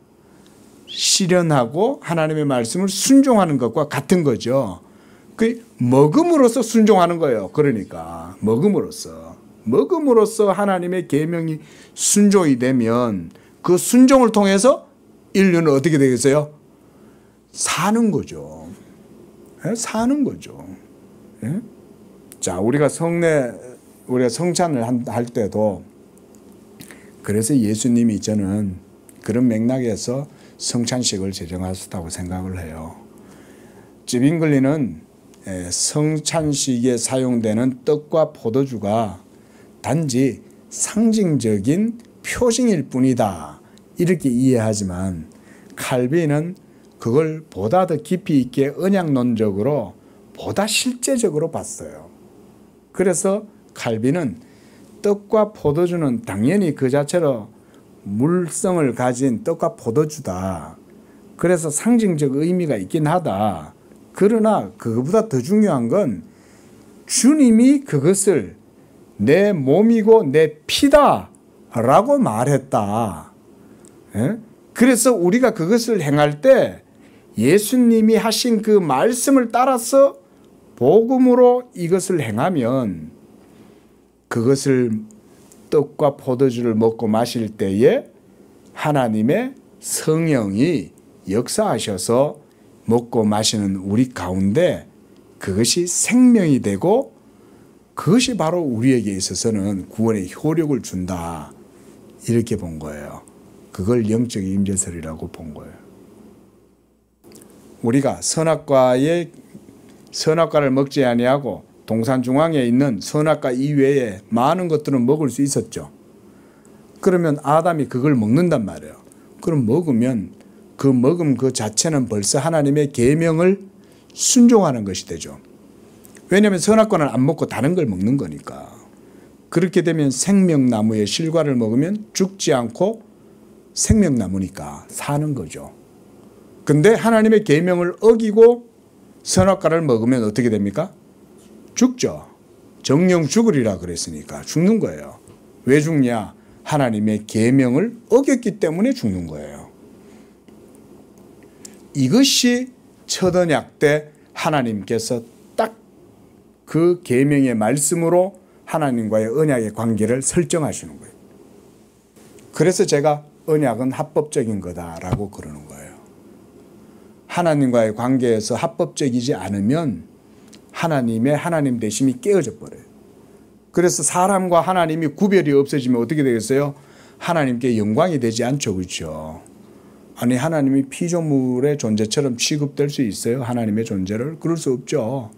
Speaker 1: 실현하고 하나님의 말씀을 순종하는 것과 같은 거죠. 그 먹음으로써 순종하는 거예요. 그러니까 먹음으로써 하나님의 계명이 순종이 되면 그 순종을 통해서 인류는 어떻게 되겠어요? 사는 거죠. 사는 거죠. 자, 우리가 성찬을 할 때도 그래서 예수님이 저는 그런 맥락에서 성찬식을 제정하셨다고 생각을 해요. 찌빙글리는 성찬식에 사용되는 떡과 포도주가 단지 상징적인 표징일 뿐이다 이렇게 이해하지만 칼빈은 그걸 보다 더 깊이 있게 언약론적으로 보다 실제적으로 봤어요. 그래서 칼빈은 떡과 포도주는 당연히 그 자체로 물성을 가진 떡과 포도주다. 그래서 상징적 의미가 있긴 하다. 그러나 그것보다 더 중요한 건 주님이 그것을 내 몸이고 내 피다라고 말했다. 그래서 우리가 그것을 행할 때 예수님이 하신 그 말씀을 따라서 복음으로 이것을 행하면 그것을 떡과 포도주를 먹고 마실 때에 하나님의 성령이 역사하셔서 먹고 마시는 우리 가운데 그것이 생명이 되고 그것이 바로 우리에게 있어서는 구원의 효력을 준다. 이렇게 본 거예요. 그걸 영적 임재설이라고 본 거예요. 우리가 선악과를 먹지 아니하고 동산 중앙에 있는 선악과 이외에 많은 것들은 먹을 수 있었죠. 그러면 아담이 그걸 먹는단 말이에요. 그럼 먹으면 그 먹음 그 자체는 벌써 하나님의 계명을 순종하는 것이 되죠. 왜냐하면 선악과는 안 먹고 다른 걸 먹는 거니까. 그렇게 되면 생명나무의 실과를 먹으면 죽지 않고 생명나무니까 사는 거죠. 근데 하나님의 계명을 어기고 선악과를 먹으면 어떻게 됩니까? 죽죠. 정령 죽으리라 그랬으니까 죽는 거예요. 왜 죽냐? 하나님의 계명을 어겼기 때문에 죽는 거예요. 이것이 첫 언약 때 하나님께서 딱 그 계명의 말씀으로 하나님과의 언약의 관계를 설정하시는 거예요. 그래서 제가 언약은 합법적인 거다라고 그러는 거예요. 하나님과의 관계에서 합법적이지 않으면 하나님의 하나님 되심이 깨어져 버려요. 그래서 사람과 하나님이 구별이 없어지면 어떻게 되겠어요? 하나님께 영광이 되지 않죠. 그렇죠? 아니 하나님이 피조물의 존재처럼 취급될 수 있어요? 하나님의 존재를? 그럴 수 없죠.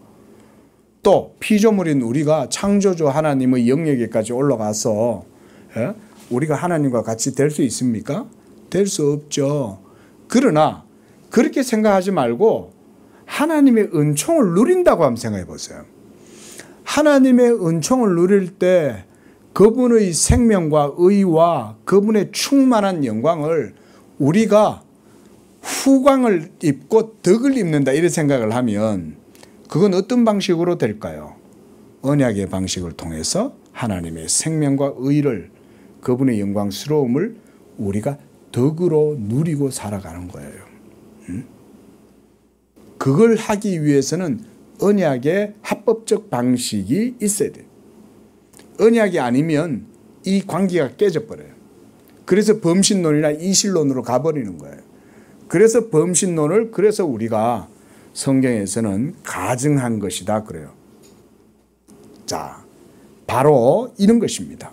Speaker 1: 또 피조물인 우리가 창조주 하나님의 영역에까지 올라가서 우리가 하나님과 같이 될 수 있습니까? 될 수 없죠. 그러나 그렇게 생각하지 말고 하나님의 은총을 누린다고 한번 생각해 보세요. 하나님의 은총을 누릴 때 그분의 생명과 의와 그분의 충만한 영광을 우리가 후광을 입고 덕을 입는다 이런 생각을 하면 그건 어떤 방식으로 될까요? 언약의 방식을 통해서 하나님의 생명과 의를 그분의 영광스러움을 우리가 덕으로 누리고 살아가는 거예요. 그걸 하기 위해서는 언약의 합법적 방식이 있어야 돼요. 언약이 아니면 이 관계가 깨져버려요. 그래서 범신론이나 이실론으로 가버리는 거예요. 그래서 범신론을 그래서 우리가 성경에서는 가증한 것이다 그래요. 자, 바로 이런 것입니다.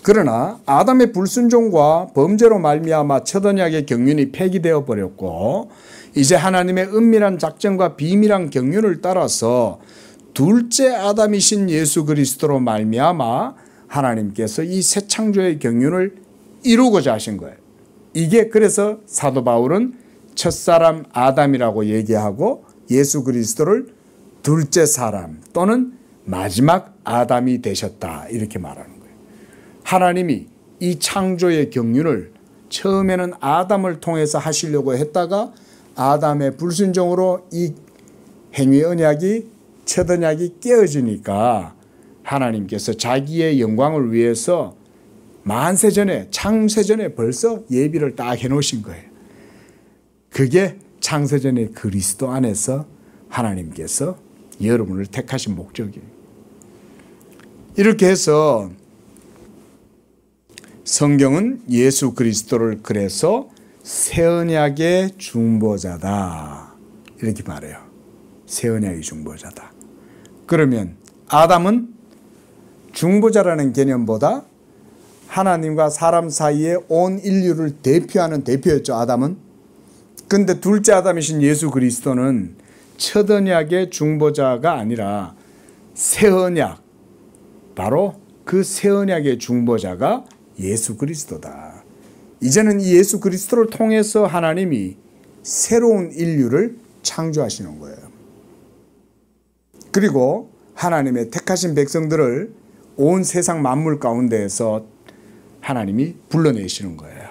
Speaker 1: 그러나 아담의 불순종과 범죄로 말미암아 첫 언약의 경륜이 폐기되어 버렸고 이제 하나님의 은밀한 작정과 비밀한 경륜을 따라서 둘째 아담이신 예수 그리스도로 말미암아 하나님께서 이 새 창조의 경륜을 이루고자 하신 거예요. 이게 그래서 사도 바울은 첫사람 아담이라고 얘기하고 예수 그리스도를 둘째 사람 또는 마지막 아담이 되셨다 이렇게 말하는 거예요. 하나님이 이 창조의 경륜을 처음에는 아담을 통해서 하시려고 했다가 아담의 불순종으로 이 행위 언약이 첫 언약이 깨어지니까 하나님께서 자기의 영광을 위해서 만세전에 창세전에 벌써 예비를 딱 해놓으신 거예요. 그게 창세전의 그리스도 안에서 하나님께서 여러분을 택하신 목적이에요. 이렇게 해서 성경은 예수 그리스도를 그래서 새 언약의 중보자다 이렇게 말해요. 새 언약의 중보자다. 그러면 아담은 중보자라는 개념보다 하나님과 사람 사이에 온 인류를 대표하는 대표였죠. 아담은. 근데 둘째 아담이신 예수 그리스도는 첫 언약의 중보자가 아니라 새 언약, 바로 그 새 언약의 중보자가 예수 그리스도다. 이제는 이 예수 그리스도를 통해서 하나님이 새로운 인류를 창조하시는 거예요. 그리고 하나님의 택하신 백성들을 온 세상 만물 가운데에서 하나님이 불러내시는 거예요.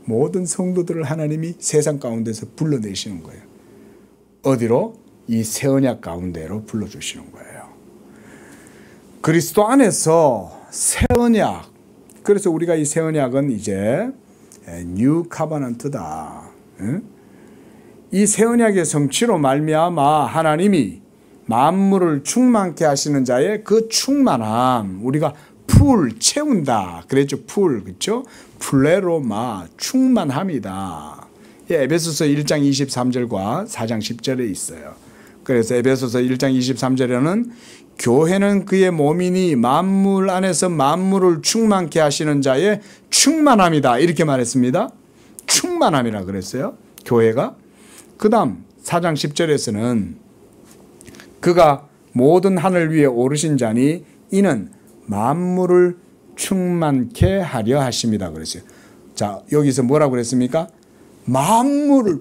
Speaker 1: 모든 성도들을 하나님이 세상 가운데서 불러내시는 거예요. 어디로? 이 새 언약 가운데로 불러주시는 거예요. 그리스도 안에서 새 언약. 그래서 우리가 이 새 언약은 이제 뉴 카바넌트다. 이 새 언약의 성취로 말미암아 하나님이 만물을 충만케 하시는 자의 그 충만함, 우리가 풀 채운다 그랬죠. 풀, 그렇죠? 플레로마, 충만함이다. 에베소서 1장 23절과 4장 10절에 있어요. 그래서 에베소서 1장 23절에는 교회는 그의 몸이니 만물 안에서 만물을 충만케 하시는 자의 충만함이다 이렇게 말했습니다. 충만함이라 그랬어요. 교회가. 그 다음 4장 10절에서는 그가 모든 하늘 위에 오르신 자니 이는 만물을 충만케 하려 하심이다 그랬어요. 자, 여기서 뭐라고 그랬습니까? 만물을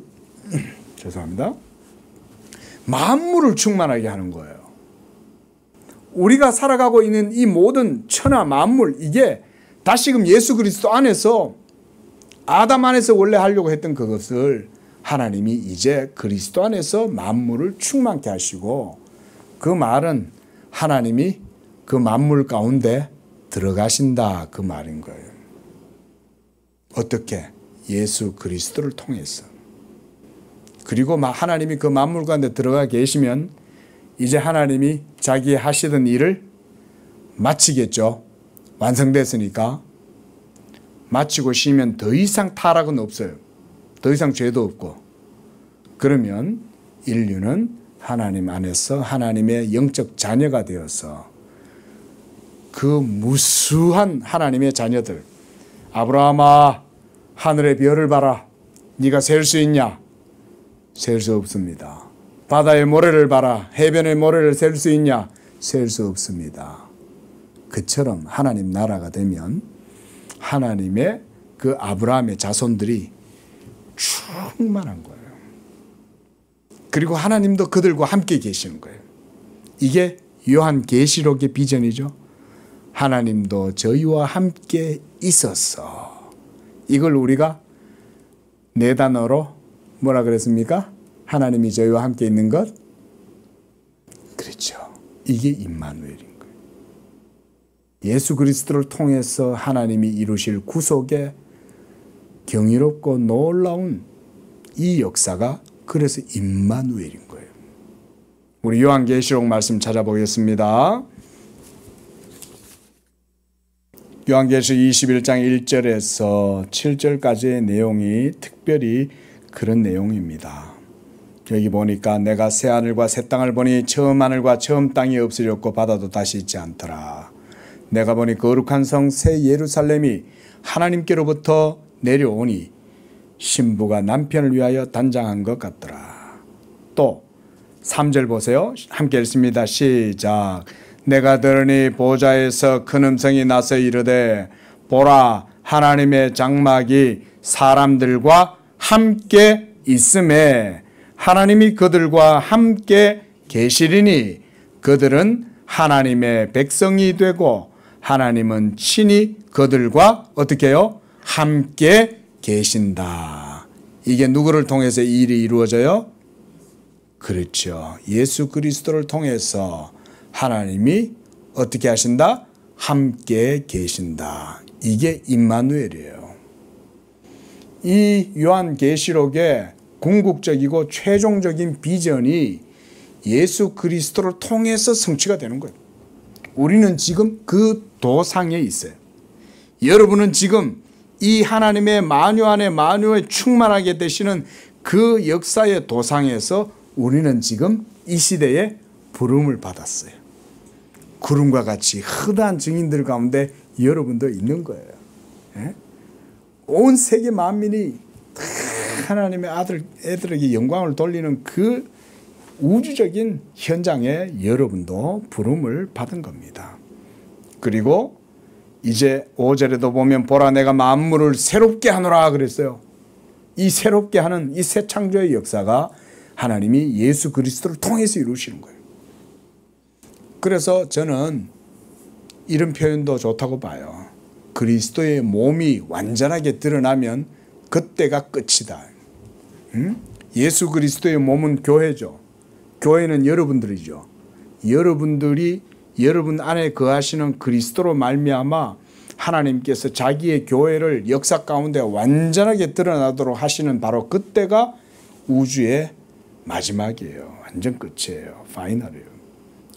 Speaker 1: 죄송합니다. 만물을 충만하게 하는 거예요. 우리가 살아가고 있는 이 모든 천하 만물, 이게 다시금 예수 그리스도 안에서 아담 안에서 원래 하려고 했던 그것을 하나님이 이제 그리스도 안에서 만물을 충만케 하시고, 그 말은 하나님이 그 만물 가운데 들어가신다 그 말인 거예요. 어떻게? 예수 그리스도를 통해서. 그리고 하나님이 그 만물 가운데 들어가 계시면 이제 하나님이 자기 하시던 일을 마치겠죠. 완성됐으니까. 마치고 쉬면 더 이상 타락은 없어요. 더 이상 죄도 없고. 그러면 인류는 하나님 안에서 하나님의 영적 자녀가 되어서 그 무수한 하나님의 자녀들, 아브라함아 하늘의 별을 봐라. 네가 셀 수 있냐? 셀 수 없습니다. 바다의 모래를 봐라. 해변의 모래를 셀 수 있냐? 셀 수 없습니다. 그처럼 하나님 나라가 되면 하나님의 그 아브라함의 자손들이 충만한 거예요. 그리고 하나님도 그들과 함께 계시는 거예요. 이게 요한계시록의 비전이죠. 하나님도 저희와 함께 있었어. 이걸 우리가 네 단어로 뭐라 그랬습니까? 하나님이 저희와 함께 있는 것? 그렇죠. 이게 임마누엘인 거예요. 예수 그리스도를 통해서 하나님이 이루실 구속의 경이롭고 놀라운 이 역사가 그래서 임마누엘인 거예요. 우리 요한계시록 말씀 찾아보겠습니다. 요한계시록 21장 1절에서 7절까지의 내용이 특별히 그런 내용입니다. 여기 보니까 내가 새 하늘과 새 땅을 보니 처음 하늘과 처음 땅이 없어졌고 바다도 다시 있지 않더라. 내가 보니 거룩한 성 새 예루살렘이 하나님께로부터 내려오니 신부가 남편을 위하여 단장한 것 같더라. 또 3절 보세요. 함께 읽습니다. 시작. 내가 들으니 보좌에서 큰 음성이 나서 이르되 보라 하나님의 장막이 사람들과 함께 있음에 하나님이 그들과 함께 계시리니 그들은 하나님의 백성이 되고 하나님은 친히 그들과 어떻게 해요? 함께 계신다. 이게 누구를 통해서 이 일이 이루어져요? 그렇죠. 예수 그리스도를 통해서 하나님이 어떻게 하신다? 함께 계신다. 이게 임마누엘이에요. 이 요한계시록의 궁극적이고 최종적인 비전이 예수 그리스도를 통해서 성취가 되는 거예요. 우리는 지금 그 도상에 있어요. 여러분은 지금 이 하나님의 만유 안에 만유에 충만하게 되시는 그 역사의 도상에서 우리는 지금 이 시대에 부름을 받았어요. 구름과 같이 흐드한 증인들 가운데 여러분도 있는 거예요. 예? 온 세계 만민이 하나님의 애들에게 영광을 돌리는 그 우주적인 현장에 여러분도 부름을 받은 겁니다. 그리고 이제 5절에도 보면 보라 내가 만물을 새롭게 하노라 그랬어요. 이 새롭게 하는 이 새 창조의 역사가 하나님이 예수 그리스도를 통해서 이루시는 거예요. 그래서 저는 이런 표현도 좋다고 봐요. 그리스도의 몸이 완전하게 드러나면 그때가 끝이다. 예수 그리스도의 몸은 교회죠. 교회는 여러분들이죠. 여러분들이 여러분 안에 거하시는 그리스도로 말미암아 하나님께서 자기의 교회를 역사 가운데 완전하게 드러나도록 하시는 바로 그때가 우주의 마지막이에요. 완전 끝이에요. 파이널이에요.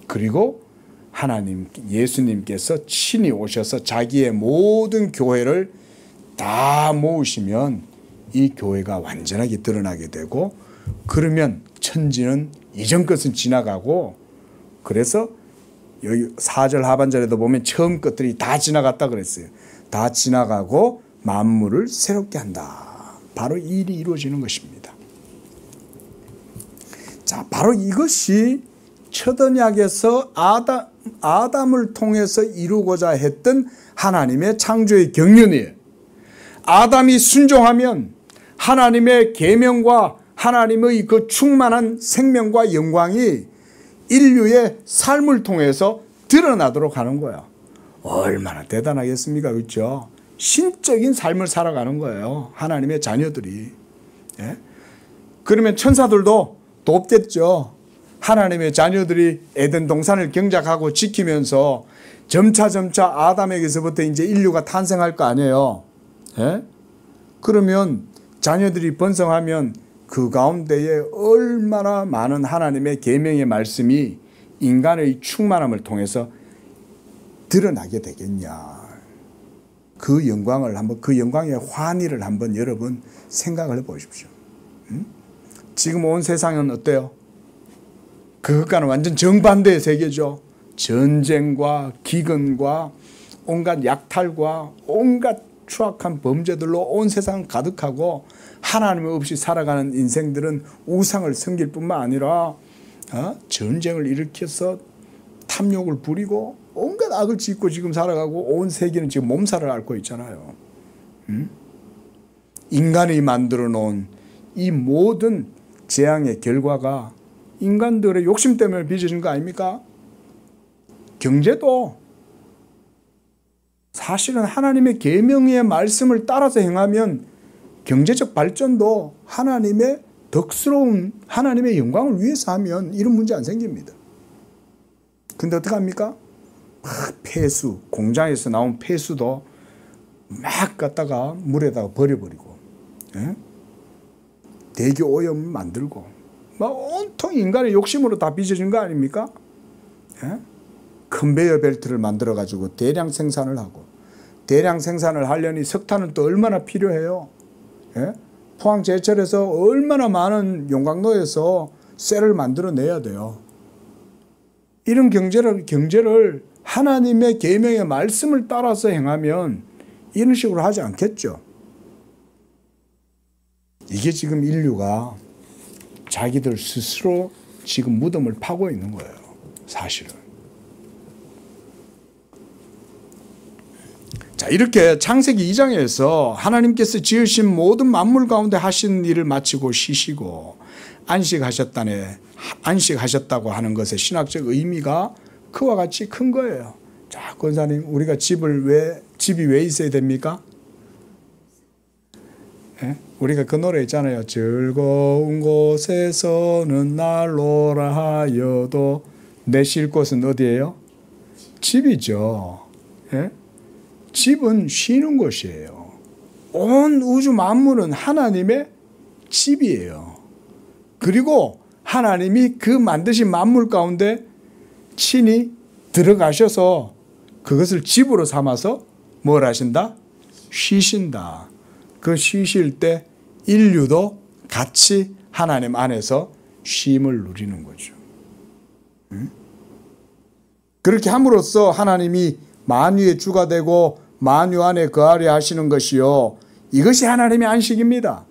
Speaker 1: 그리고 하나님 예수님께서 친히 오셔서 자기의 모든 교회를 다 모으시면 이 교회가 완전하게 드러나게 되고 그러면 천지는 이전 것은 지나가고 그래서 여기 4절 하반절에도 보면 처음 것들이 다 지나갔다 그랬어요. 다 지나가고 만물을 새롭게 한다. 바로 이 일이 이루어지는 것입니다. 자, 바로 이것이 첫 언약에서 아담을 통해서 이루고자 했던 하나님의 창조의 경륜이에요. 아담이 순종하면 하나님의 계명과 하나님의 그 충만한 생명과 영광이 인류의 삶을 통해서 드러나도록 하는 거야. 얼마나 대단하겠습니까? 그렇죠? 신적인 삶을 살아가는 거예요. 하나님의 자녀들이. 예? 그러면 천사들도 돕겠죠. 하나님의 자녀들이 에덴 동산을 경작하고 지키면서 점차 아담에게서부터 이제 인류가 탄생할 거 아니에요. 예? 그러면 자녀들이 번성하면 그 가운데에 얼마나 많은 하나님의 계명의 말씀이 인간의 충만함을 통해서 드러나게 되겠냐. 그 영광을 한번, 그 영광의 환희를 한번 여러분 생각을 해 보십시오. 지금 온 세상은 어때요? 그것과는 완전 정반대의 세계죠. 전쟁과 기근과 온갖 약탈과 온갖 추악한 범죄들로 온 세상 가득하고 하나님 없이 살아가는 인생들은 우상을 섬길 뿐만 아니라 전쟁을 일으켜서 탐욕을 부리고 온갖 악을 짓고 지금 살아가고 온 세계는 지금 몸살을 앓고 있잖아요. 인간이 만들어 놓은 이 모든 재앙의 결과가 인간들의 욕심 때문에 빚어진 거 아닙니까? 경제도 사실은 하나님의 계명의 말씀을 따라서 행하면 경제적 발전도 하나님의 덕스러운 하나님의 영광을 위해서 하면 이런 문제 안 생깁니다. 근데 어떡합니까? 폐수, 공장에서 나온 폐수도 막 갖다가 물에다가 버려버리고, 예? 대기 오염 만들고, 막 온통 인간의 욕심으로 다 빚어진 거 아닙니까? 예? 컨베이어 벨트를 만들어가지고 대량 생산을 하고, 대량 생산을 하려니 석탄은 또 얼마나 필요해요? 예? 포항제철에서 얼마나 많은 용광로에서 쇠를 만들어내야 돼요. 이런 경제를 하나님의 계명의 말씀을 따라서 행하면 이런 식으로 하지 않겠죠. 이게 지금 인류가 자기들 스스로 지금 무덤을 파고 있는 거예요. 사실은. 자, 이렇게 창세기 2장에서 하나님께서 지으신 모든 만물 가운데 하신 일을 마치고 쉬시고 안식하셨다고 하는 것의 신학적 의미가 그와 같이 큰 거예요. 자, 권사님, 우리가 집이 왜 있어야 됩니까? 예? 우리가 그 노래 있잖아요. 즐거운 곳에서는 날로라 하여도 내 쉴 곳은 어디예요? 집이죠. 예? 집은 쉬는 곳이에요. 온 우주 만물은 하나님의 집이에요. 그리고 하나님이 그 만드신 만물 가운데 친히 들어가셔서 그것을 집으로 삼아서 뭘 하신다? 쉬신다. 그 쉬실 때 인류도 같이 하나님 안에서 쉼을 누리는 거죠. 그렇게 함으로써 하나님이 만유의 주가 되고 만유 안에 거하려 하시는 것이요. 이것이 하나님의 안식입니다.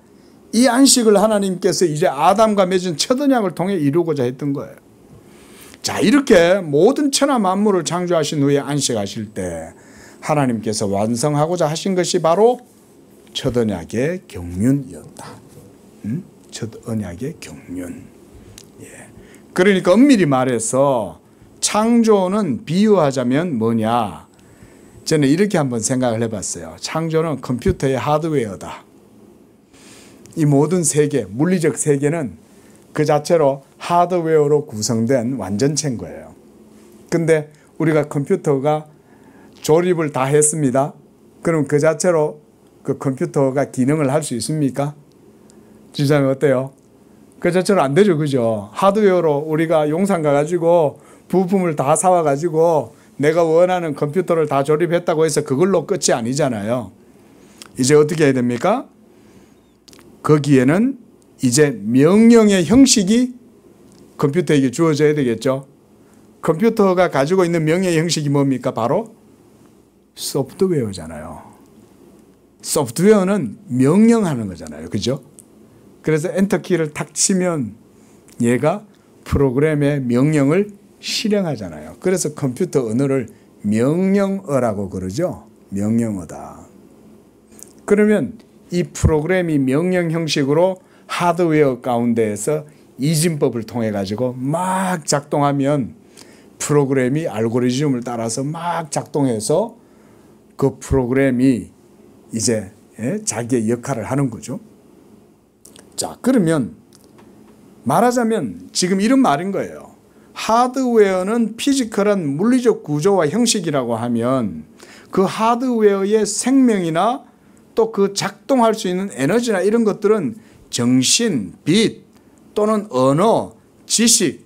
Speaker 1: 이 안식을 하나님께서 이제 아담과 맺은 첫 언약을 통해 이루고자 했던 거예요. 자, 이렇게 모든 천하 만물을 창조하신 후에 안식하실 때 하나님께서 완성하고자 하신 것이 바로 첫 언약의 경륜이었다. 첫 언약의 경륜. 예. 그러니까 엄밀히 말해서 창조는 비유하자면 뭐냐? 저는 이렇게 한번 생각을 해봤어요. 창조는 컴퓨터의 하드웨어다. 이 모든 세계, 물리적 세계는 그 자체로 하드웨어로 구성된 완전체인 거예요. 근데 우리가 컴퓨터가 조립을 다 했습니다. 그럼 그 자체로 그 컴퓨터가 기능을 할 수 있습니까? 지사님 어때요? 그 자체로 안 되죠. 그죠? 하드웨어로 우리가 용산 가가지고 부품을 다 사와가지고 내가 원하는 컴퓨터를 다 조립했다고 해서 그걸로 끝이 아니잖아요. 이제 어떻게 해야 됩니까? 거기에는 이제 명령의 형식이 컴퓨터에게 주어져야 되겠죠. 컴퓨터가 가지고 있는 명령의 형식이 뭡니까? 바로 소프트웨어잖아요. 소프트웨어는 명령하는 거잖아요. 그죠? 그래서 엔터키를 탁 치면 얘가 프로그램의 명령을 실행하잖아요. 그래서 컴퓨터 언어를 명령어라고 그러죠. 명령어다. 그러면 이 프로그램이 명령 형식으로 하드웨어 가운데에서 이진법을 통해 가지고 막 작동하면 프로그램이 알고리즘을 따라서 막 작동해서 그 프로그램이 이제 자기의 역할을 하는 거죠. 자, 그러면 말하자면 지금 이런 말인 거예요. 하드웨어는 피지컬한 물리적 구조와 형식이라고 하면 그 하드웨어의 생명이나 또 그 작동할 수 있는 에너지나 이런 것들은 정신, 빛 또는 언어, 지식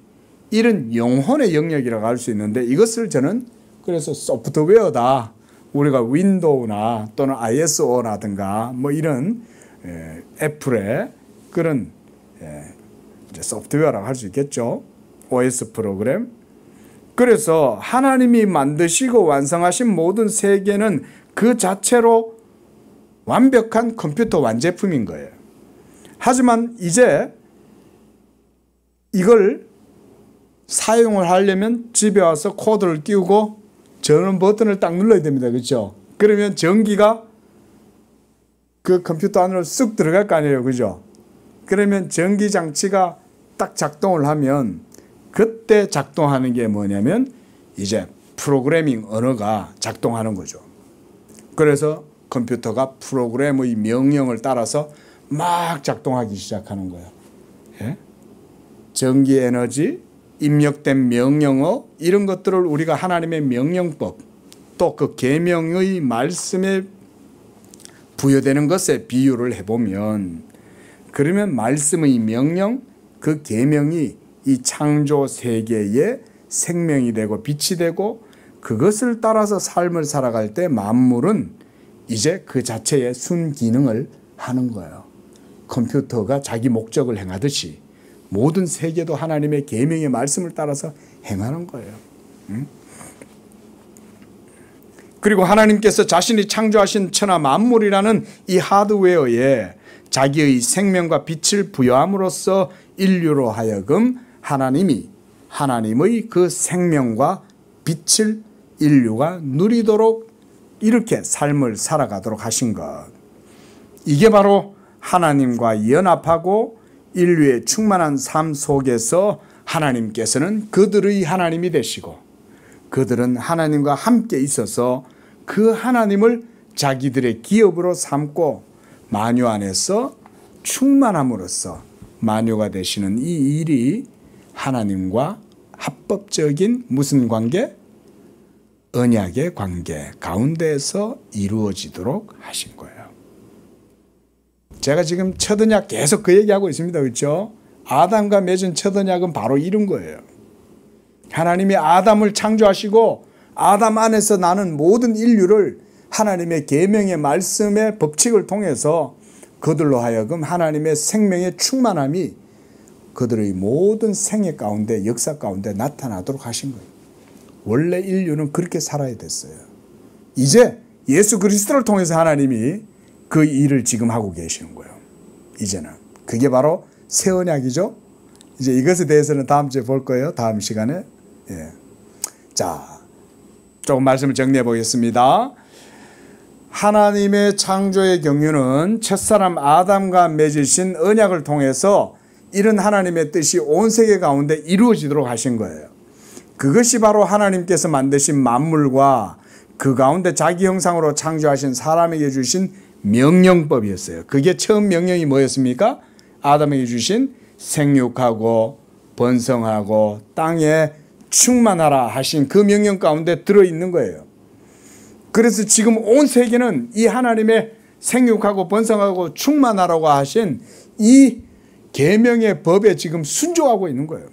Speaker 1: 이런 영혼의 영역이라고 할 수 있는데 이것을 저는 그래서 소프트웨어다. 우리가 윈도우나 또는 ISO라든가 뭐 이런 애플의 그런 이제 소프트웨어라고 할 수 있겠죠. OS 프로그램. 그래서 하나님이 만드시고 완성하신 모든 세계는 그 자체로 완벽한 컴퓨터 완제품인 거예요. 하지만 이제 이걸 사용을 하려면 집에 와서 코드를 띄우고 전원 버튼을 딱 눌러야 됩니다. 그렇죠? 그러면 전기가 그 컴퓨터 안으로 쑥 들어갈 거 아니에요. 그죠? 그러면 전기 장치가 딱 작동을 하면 그때 작동하는 게 뭐냐면 이제 프로그래밍 언어가 작동하는 거죠. 그래서 컴퓨터가 프로그램의 명령을 따라서 막 작동하기 시작하는 거예요. 예? 전기 에너지, 입력된 명령어 이런 것들을 우리가 하나님의 명령법 또 그 계명의 말씀에 부여되는 것에 비유를 해보면 그러면 말씀의 명령, 그 계명이 이 창조 세계의 생명이 되고 빛이 되고 그것을 따라서 삶을 살아갈 때 만물은 이제 그 자체의 순기능을 하는 거예요. 컴퓨터가 자기 목적을 행하듯이 모든 세계도 하나님의 계명의 말씀을 따라서 행하는 거예요. 그리고 하나님께서 자신이 창조하신 천하 만물이라는 이 하드웨어에 자기의 생명과 빛을 부여함으로써 인류로 하여금 하나님의 그 생명과 빛을 인류가 누리도록 이렇게 삶을 살아가도록 하신 것. 이게 바로 하나님과 연합하고 인류의 충만한 삶 속에서 하나님께서는 그들의 하나님이 되시고 그들은 하나님과 함께 있어서 그 하나님을 자기들의 기업으로 삼고 만유 안에서 충만함으로써 만유가 되시는 이 일이 하나님과 합법적인 무슨 관계? 언약의 관계 가운데에서 이루어지도록 하신 거예요. 제가 지금 첫 언약 계속 그 얘기하고 있습니다. 그렇죠? 아담과 맺은 첫 언약은 바로 이런 거예요. 하나님이 아담을 창조하시고 아담 안에서 나는 모든 인류를 하나님의 계명의 말씀의 법칙을 통해서 그들로 하여금 하나님의 생명의 충만함이 그들의 모든 생애 가운데 역사 가운데 나타나도록 하신 거예요. 원래 인류는 그렇게 살아야 됐어요. 이제 예수 그리스도를 통해서 하나님이 그 일을 지금 하고 계시는 거예요. 이제는 그게 바로 새 언약이죠. 이제 이것에 대해서는 다음 주에 볼 거예요. 다음 시간에. 예. 자, 조금 말씀을 정리해 보겠습니다. 하나님의 창조의 경륜은 첫사람 아담과 맺으신 언약을 통해서 이런 하나님의 뜻이 온 세계 가운데 이루어지도록 하신 거예요. 그것이 바로 하나님께서 만드신 만물과 그 가운데 자기 형상으로 창조하신 사람에게 주신 명령법이었어요. 그게 처음 명령이 뭐였습니까? 아담에게 주신 생육하고 번성하고 땅에 충만하라 하신 그 명령 가운데 들어있는 거예요. 그래서 지금 온 세계는 이 하나님의 생육하고 번성하고 충만하라고 하신 이 계명의 법에 지금 순종하고 있는 거예요.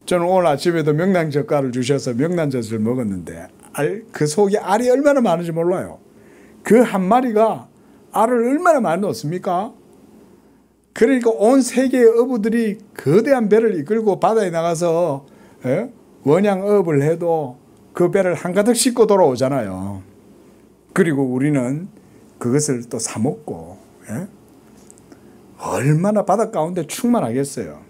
Speaker 1: 저는 오늘 아침에도 명란젓가루를 주셔서 명란젓을 먹었는데 그 속에 알이 얼마나 많은지 몰라요. 그 한 마리가 알을 얼마나 많이 넣습니까? 그러니까 온 세계의 어부들이 거대한 배를 이끌고 바다에 나가서 원양어업을 해도 그 배를 한가득 싣고 돌아오잖아요. 그리고 우리는 그것을 또 사 먹고 얼마나 바다 가운데 충만하겠어요.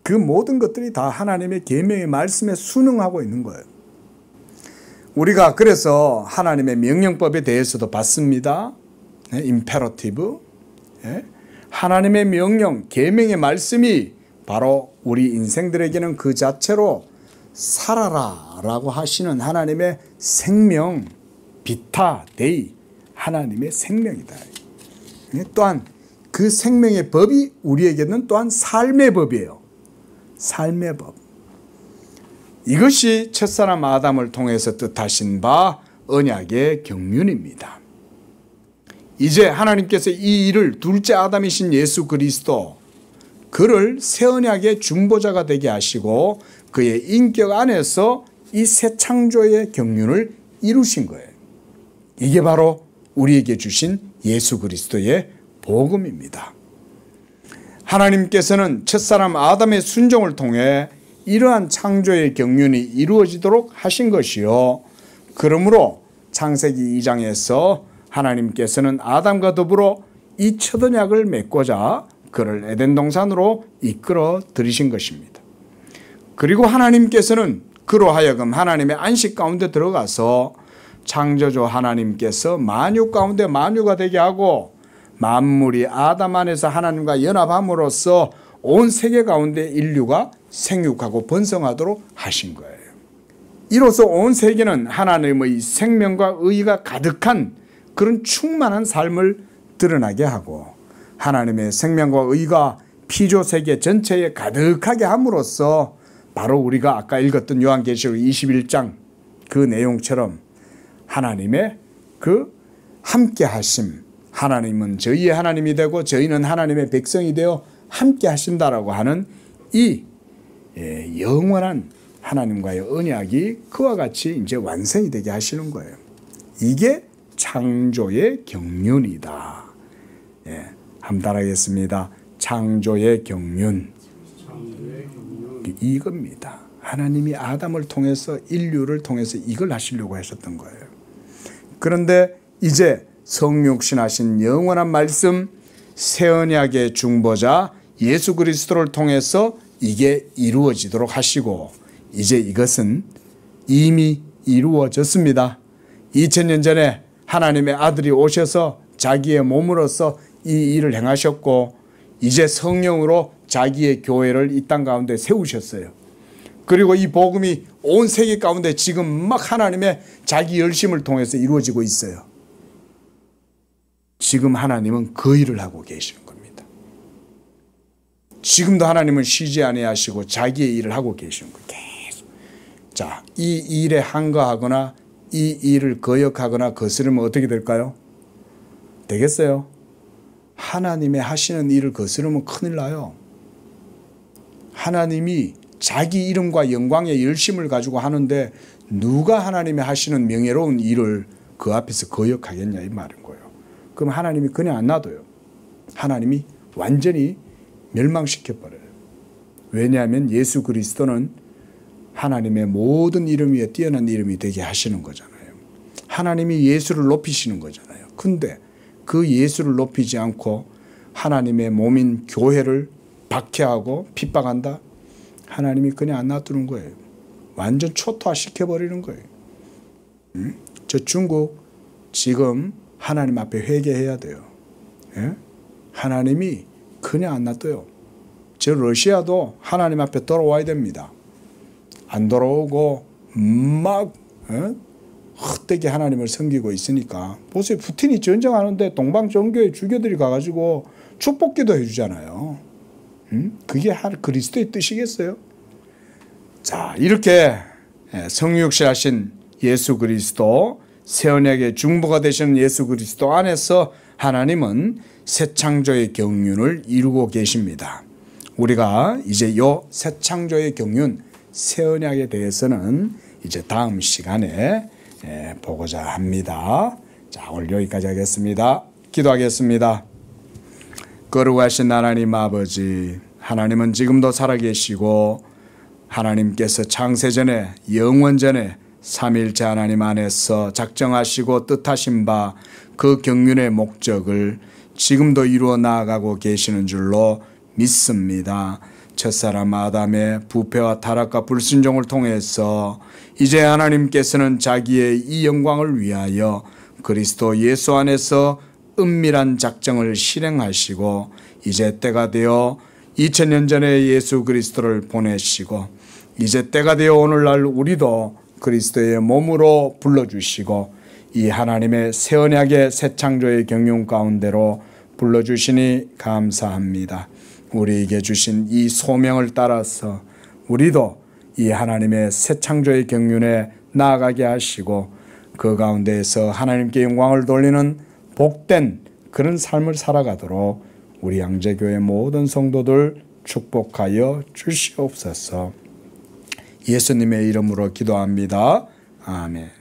Speaker 1: 그 모든 것들이 다 하나님의 계명의 말씀에 순응하고 있는 거예요. 우리가 그래서 하나님의 명령법에 대해서도 봤습니다. 임페러티브. 하나님의 명령, 계명의 말씀이 바로 우리 인생들에게는 그 자체로 살아라 라고 하시는 하나님의 생명, 비타, 데이, 하나님의 생명이다. 또한 그 생명의 법이 우리에게는 또한 삶의 법이에요. 삶의 법. 이것이 첫사람 아담을 통해서 뜻하신 바 언약의 경륜입니다. 이제 하나님께서 이 일을 둘째 아담이신 예수 그리스도 그를 새 언약의 중보자가 되게 하시고 그의 인격 안에서 이 새 창조의 경륜을 이루신 거예요. 이게 바로 우리에게 주신 예수 그리스도의 복음입니다. 하나님께서는 첫사람 아담의 순종을 통해 이러한 창조의 경륜이 이루어지도록 하신 것이요. 그러므로 창세기 2장에서 하나님께서는 아담과 더불어 이 첫 언약을 맺고자 그를 에덴 동산으로 이끌어 들이신 것입니다. 그리고 하나님께서는 그로 하여금 하나님의 안식 가운데 들어가서 창조주 하나님께서 만유 가운데 만유가 되게 하고 만물이 아담 안에서 하나님과 연합함으로써 온 세계 가운데 인류가 생육하고 번성하도록 하신 거예요. 이로써 온 세계는 하나님의 생명과 의가 가득한 그런 충만한 삶을 드러나게 하고 하나님의 생명과 의가 피조 세계 전체에 가득하게 함으로써 바로 우리가 아까 읽었던 요한계시록 21장 그 내용처럼 하나님의 그 함께 하심, 하나님은 저희의 하나님이 되고 저희는 하나님의 백성이 되어 함께 하신다라고 하는 이 영원한 하나님과의 언약이 그와 같이 이제 완성이 되게 하시는 거예요. 이게 창조의 경륜이다. 한번 따라하겠습니다. 창조의 경륜. 이겁니다. 하나님이 아담을 통해서 인류를 통해서 이걸 하시려고 하셨던 거예요. 그런데 이제 성육신하신 영원한 말씀 새 언약의 중보자 예수 그리스도를 통해서 이게 이루어지도록 하시고 이제 이것은 이미 이루어졌습니다. 2000년 전에 하나님의 아들이 오셔서 자기의 몸으로서 이 일을 행하셨고 이제 성령으로 자기의 교회를 이 땅 가운데 세우셨어요. 그리고 이 복음이 온 세계 가운데 지금 막 하나님의 자기 열심을 통해서 이루어지고 있어요. 지금 하나님은 그 일을 하고 계시는 겁니다. 지금도 하나님은 쉬지 아니하시고 자기의 일을 하고 계시는 거예요. 계속. 자, 이 일에 한거하거나 이 일을 거역하거나 거스르면 어떻게 될까요? 되겠어요? 하나님의 하시는 일을 거스르면 큰일 나요. 하나님이 자기 이름과 영광의 열심을 가지고 하는데 누가 하나님이 하시는 명예로운 일을 그 앞에서 거역하겠냐 이 말인 거예요. 그럼 하나님이 그냥 안 놔둬요. 하나님이 완전히 멸망시켜버려요. 왜냐하면 예수 그리스도는 하나님의 모든 이름 위에 뛰어난 이름이 되게 하시는 거잖아요. 하나님이 예수를 높이시는 거잖아요. 근데 그 예수를 높이지 않고 하나님의 몸인 교회를 박해하고 핍박한다? 하나님이 그냥 안 놔두는 거예요. 완전 초토화시켜버리는 거예요. 저 중국 지금 하나님 앞에 회개해야 돼요. 예? 하나님이 그냥 안 놔둬요. 저 러시아도 하나님 앞에 돌아와야 됩니다. 안 돌아오고 막 헛되게 하나님을 섬기고 있으니까 보세요. 푸틴이 전쟁하는데 동방종교의 주교들이 가가지고 축복기도 해주잖아요. 그게 그리스도의 뜻이겠어요? 자, 이렇게 성육신하신 예수 그리스도 새 언약의 중보가 되신 예수 그리스도 안에서 하나님은 새 창조의 경륜을 이루고 계십니다. 우리가 이제 요 새 창조의 경륜 새 언약에 대해서는 이제 다음 시간에 보고자 합니다. 자, 오늘 여기까지 하겠습니다. 기도하겠습니다. 거룩하신 하나님 아버지, 하나님은 지금도 살아계시고 하나님께서 창세전에 영원전에 삼위일체 하나님 안에서 작정하시고 뜻하신 바 그 경륜의 목적을 지금도 이루어 나아가고 계시는 줄로 믿습니다. 첫사람 아담의 부패와 타락과 불순종을 통해서 이제 하나님께서는 자기의 이 영광을 위하여 그리스도 예수 안에서 은밀한 작정을 실행하시고 이제 때가 되어 2000년 전에 예수 그리스도를 보내시고 이제 때가 되어 오늘날 우리도 그리스도의 몸으로 불러주시고 이 하나님의 새 언약의 새 창조의 경륜 가운데로 불러주시니 감사합니다. 우리에게 주신 이 소명을 따라서 우리도 이 하나님의 새 창조의 경륜에 나아가게 하시고 그 가운데에서 하나님께 영광을 돌리는 복된 그런 삶을 살아가도록 우리 양재교회 모든 성도들 축복하여 주시옵소서. 예수님의 이름으로 기도합니다. 아멘.